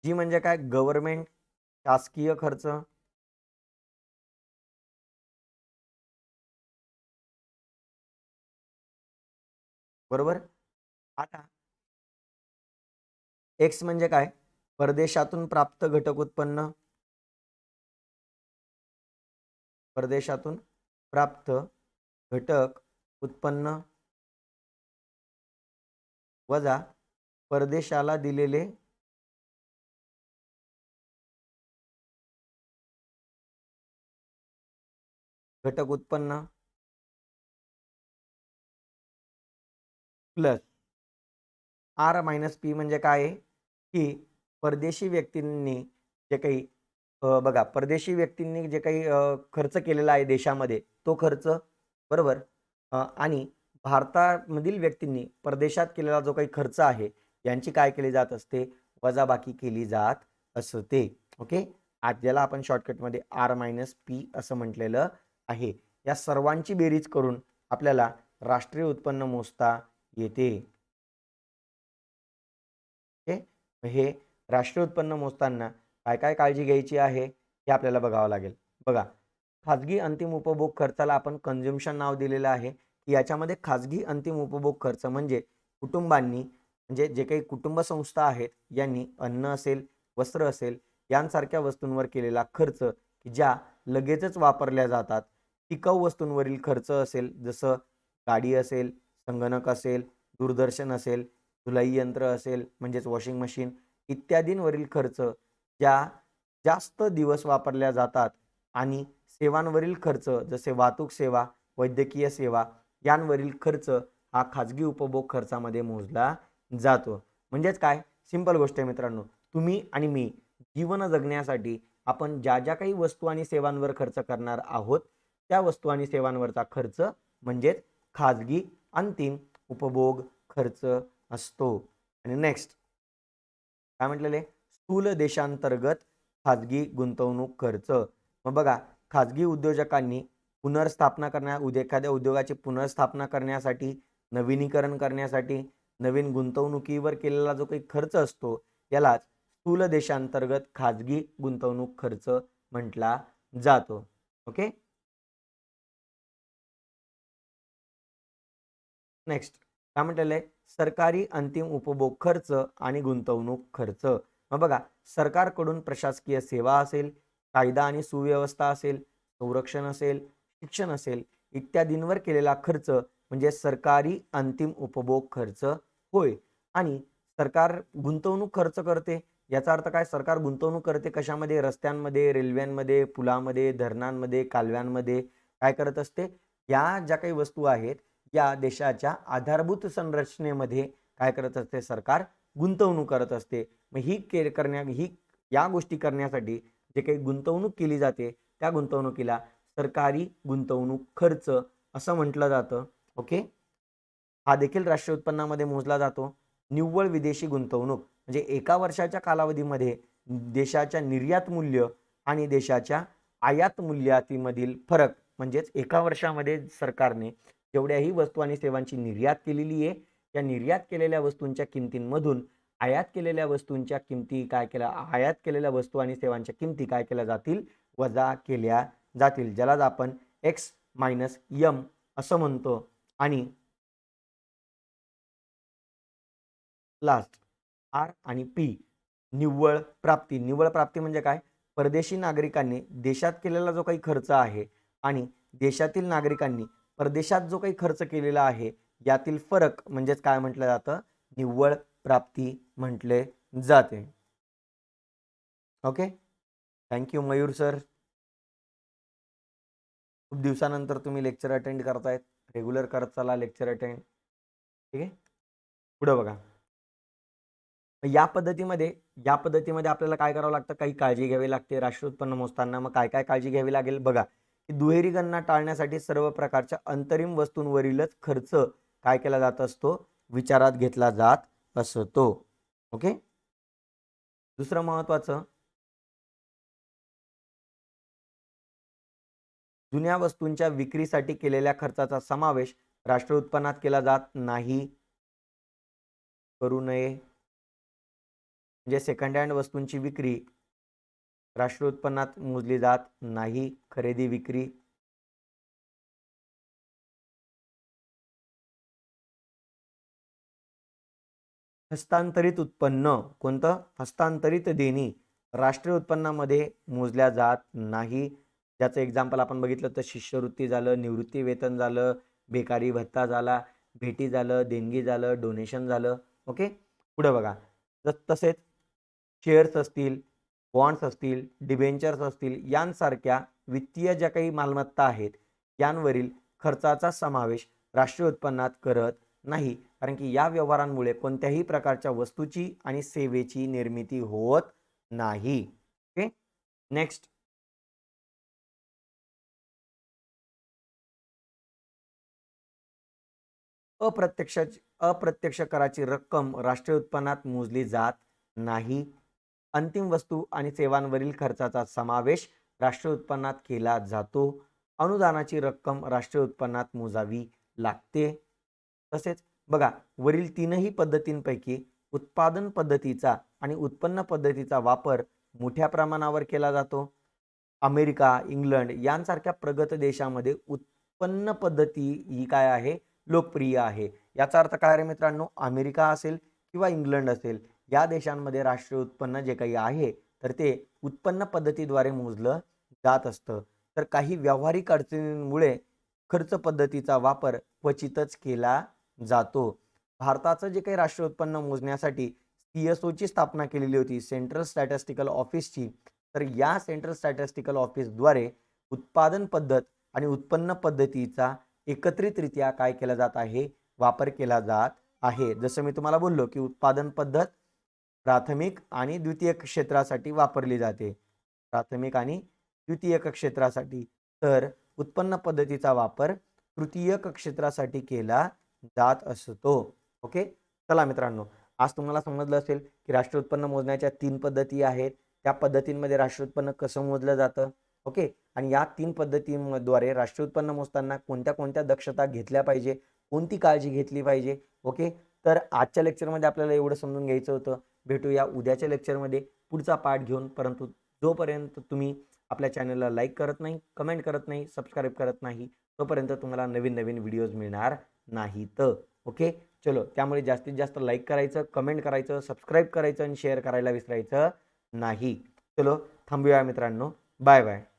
जी म्हणजे काय, गव्हर्नमेंट शासकीय खर्च. बरोबर. आता एक्स म्हणजे काय, परदेशातून प्राप्त घटक उत्पन्न, परदेशातून प्राप्त घटक उत्पन्न वजा परदेशाला दिलेले घटक उत्पन्न प्लस आर मायनस पी म्हणजे काय आहे, की परदेशी व्यक्तींनी जे काही बघा, परदेशी व्यक्तींनी जे काही खर्च केलेला आहे देशामध्ये तो खर्च, बरोबर. आणि भारतामधील व्यक्तींनी परदेशात केलेला जो काही खर्च आहे यांची काय केली जात असते, वजाबाकी केली जात असते. ओके, आज ज्याला आपण शॉर्टकटमध्ये आर मायनस पी असं म्हटलेलं आहे. या सर्वांची बेरीज करून आपल्याला राष्ट्रीय उत्पन्न मोजता येते. ओके, हे राष्ट्रीय उत्पन्न मोजताना काय काय काळजी घ्यायची आहे हे आपल्याला बघावं लागेल. बघा, खाजगी अंतिम उपभोग खर्चाला आपण कन्झ्युम्शन नाव दिलेलं आहे, की याच्यामध्ये खाजगी अंतिम उपभोग खर्च म्हणजे कुटुंबांनी, म्हणजे जे काही कुटुंब संस्था आहेत यांनी अन्न असेल, वस्त्र असेल यांसारख्या वस्तूंवर केलेला खर्च, की ज्या लगेचच वापरल्या जातात. टिकाऊ वस्तूंवरील खर्च असेल, जसं गाडी असेल, संगणक असेल, दूरदर्शन असेल, धुलाई यंत्र असेल म्हणजेच वॉशिंग मशीन इत्यादींवरील खर्च ज्या जास्त दिवस वापरल्या जातात, आणि सेवांवरील खर्च जसे वाहतूक सेवा, वैद्यकीय सेवा यांवरील खर्च हा खाजगी उपभोग खर्चामध्ये मोजला जातो. म्हणजेच काय, सिंपल गोष्ट आहे मित्रांनो, तुम्ही आणि मी जीवन जगण्यासाठी आपण ज्या ज्या काही वस्तू आणि सेवांवर खर्च करणार आहोत, त्या वस्तू आणि सेवांवरचा खर्च म्हणजेच खाजगी अंतिम उपभोग खर्च असतो. आणि नेक्स्ट काय म्हटलेले, स्थूल देशांतर्गत खाजगी गुंतवणूक खर्च. मग बघा, खाजगी उद्योजकांनी पुनर्स्थापना एखाद्या उद्योगाची पुनर्स्थापना करण्यासाठी, नवीनीकरण करण्यासाठी, नवीन गुंतवणुकीवर केलेला जो काही खर्च असतो यालाच स्थूल देशांतर्गत खाजगी गुंतवणूक खर्च म्हटला जातो. ओके. नेक्स्ट काय म्हटलेलं आहे, सरकारी अंतिम उपभोग खर्च आणि गुंतवणूक खर्च. मग बघा, सरकारकडून प्रशासकीय सेवा असेल, कायदा आणि सुव्यवस्था असेल, संरक्षण असेल, शिक्षण असेल इत्यादींवर केलेला खर्च म्हणजे सरकारी अंतिम उपभोग खर्च होय. आणि सरकार गुंतवणूक खर्च करते याचा अर्थ काय, सरकार गुंतवणूक करते कशामध्ये, रस्त्यांमध्ये, रेल्व्यांमध्ये, पुलामध्ये, धरणांमध्ये, कालव्यांमध्ये काय करत असते, या ज्या काही वस्तू आहेत या देशाच्या आधारभूत संरचनेमध्ये काय करत असते, सरकार गुंतवणूक करत असते. मग ही या गोष्टी करण्यासाठी जे काही गुंतवणूक केली जाते त्या गुंतवणुकीला सरकारी गुंतवणूक खर्च असं म्हटलं जातं. ओके. हा देखील राष्ट्रीय उत्पन्नामध्ये मोजला जातो. निव्वळ विदेशी गुंतवणूक म्हणजे एका वर्षाच्या कालावधीमध्ये देशाच्या निर्यात मूल्य आणि देशाच्या आयात मूल्यामधील फरक म्हणजेच एका वर्षामध्ये सरकारने जेवढ्याही वस्तू आणि सेवांची निर्यात केलेली आहे या निर्यात केलेल्या वस्तूंच्या किमतींमधून आयात केलेल्या वस्तूंच्या किमती काय केल्या, आयात केलेल्या वस्तू आणि सेवांच्या किमती काय केल्या जातील, वजा केल्या जातील, ज्याला आपण एक्स मायनस यम असं म्हणतो. आणि लास्ट आर आणि पी निव्वळ प्राप्ती. निव्वळ प्राप्ती म्हणजे काय, परदेशी नागरिकांनी देशात केलेला जो काही खर्च आहे आणि देशातील नागरिकांनी परदेशात जो काही खर्च केलेला आहे यातील फरक म्हणजेच काय म्हटलं जातं, निव्वळ प्राप्ती म्हटले जाते. ओके. Thank you Mayur sir. खूप दिवसानंतर तुम्ही लेक्चर अटेंड करतायत, रेग्युलर करत चला लेक्चर अटेंड. ठीक आहे. पुढे बघा, या पद्धतीमध्ये आपल्याला काय करावं लागतं, काही काळजी घ्यावी लागते राष्ट्रीय उत्पन्न मोजताना. मग काय काय काळजी घ्यावी लागेल बघा, की दुहेरी गणना टाळण्यासाठी सर्व प्रकारच्या अंतरिम वस्तूंवरीलच खर्च काय केला जात असतो, विचारात घेतला जात असतो. ओके. दुसरं महत्वाचं, जुन्या वस्तूंच्या विक्रीसाठी केलेल्या खर्चाचा समावेश राष्ट्रीय उत्पन्नात केला जात नाही, करू नये. म्हणजे सेकंड हँड वस्तूंची विक्री राष्ट्रीय उत्पन्नात मोजली जात नाही, खरेदी विक्री. हस्तांतरित उत्पन्न, कोणतं, हस्तांतरित देणी राष्ट्रीय उत्पन्नामध्ये मोजल्या जात नाही. ज्याचं एक्झाम्पल आपण बघितलं तर शिष्यवृत्ती झालं, निवृत्ती वेतन झालं, बेकारी भत्ता झाला, भेटी झालं, देणगी झालं, डोनेशन झालं. ओके. पुढे बघा, तसेच शेअर्स असतील, बॉन्ड्स असतील, डिबेंचर्स असतील यांसारख्या वित्तीय ज्या काही मालमत्ता आहेत यांवरील खर्चाचा समावेश राष्ट्रीय उत्पन्नात करत नाही, कारण की या व्यवहारांमुळे कोणत्याही प्रकारच्या वस्तूची आणि सेवेची निर्मिती होत नाही. ओके. नेक्स्ट, अप्रत्यक्ष कराची रक्कम राष्ट्रीय उत्पन्नात मोजली जात नाही. अंतिम वस्तू आणि सेवांवरील खर्चाचा समावेश राष्ट्रीय उत्पन्नात केला जातो. अनुदानाची रक्कम राष्ट्रीय उत्पन्नात मोजावी लागते. तसेच बघा, वरील तीनही पद्धतींपैकी उत्पादन पद्धतीचा आणि उत्पन्न पद्धतीचा वापर मोठ्या प्रमाणावर केला जातो. अमेरिका, इंग्लंड यांसारख्या प्रगत देशामध्ये उत्पन्न पद्धती ही काय आहे, लोकप्रिय आहे. याचा अर्थ काय रे मित्रांनो, अमेरिका असेल किंवा इंग्लंड असेल या देशांमध्ये राष्ट्रीय उत्पन्न जे काही आहे तर ते उत्पन्न पद्धतीद्वारे मोजलं जात असतं. तर काही व्यावहारिक अडचणींमुळे खर्च पद्धतीचा वापर क्वचितच केला जातो. भारताचं जे काही राष्ट्रीय उत्पन्न मोजण्यासाठी CSOची स्थापना केलेली होती, सेंट्रल स्टॅटिस्टिकल ऑफिसची. तर या सेंट्रल स्टॅटिस्टिकल ऑफिसद्वारे उत्पादन पद्धत आणि उत्पन्न पद्धतीचा एकत्रितरित्या काय केला जात आहे, वापर केला जात आहे. जसं मी तुम्हाला बोललो की उत्पादन पद्धत प्राथमिक आणि द्वितीयक क्षेत्रासाठी वापरली जाते, प्राथमिक आणि द्वितीयक क्षेत्रासाठी. तर उत्पन्न पद्धतीचा वापर तृतीयक क्षेत्रासाठी केला जात असतो. ओके. चला मित्रांनो, आज तुम्हाला समजलं असेल की राष्ट्रीय उत्पन्न मोजण्याच्या 3 पद्धती आहेत. त्या पद्धतींमध्ये राष्ट्रीय उत्पन्न कसं मोजलं जातं. ओके. आणि या 3 पद्धतींद्वारे राष्ट्रीय उत्पन्न मोजताना कोणत्या कोणत्या दक्षता घेतल्या पाहिजे, कोणती काळजी घेतली पाहिजे. ओके. तर आजच्या लेक्चरमध्ये आपल्याला एवढं समजून घ्यायचं होतं. भेटूया उद्याच्या लेक्चरमध्ये पुढचा पाठ घेऊन. परंतु जोपर्यंत तुम्ही आपल्या चॅनलला लाईक करत नाही, कमेंट करत नाही, सबस्क्राईब करत नाही, तोपर्यंत तुम्हाला नवीन नवीन व्हिडिओज मिळणार नाहीत. ओके. चलो, त्यामुळे जास्तीत जास्त लाईक करायचं, कमेंट करायचं, सबस्क्राईब करायचं आणि शेअर करायला विसरायचं नाही. चलो, थांबूया मित्रांनो. Bye bye.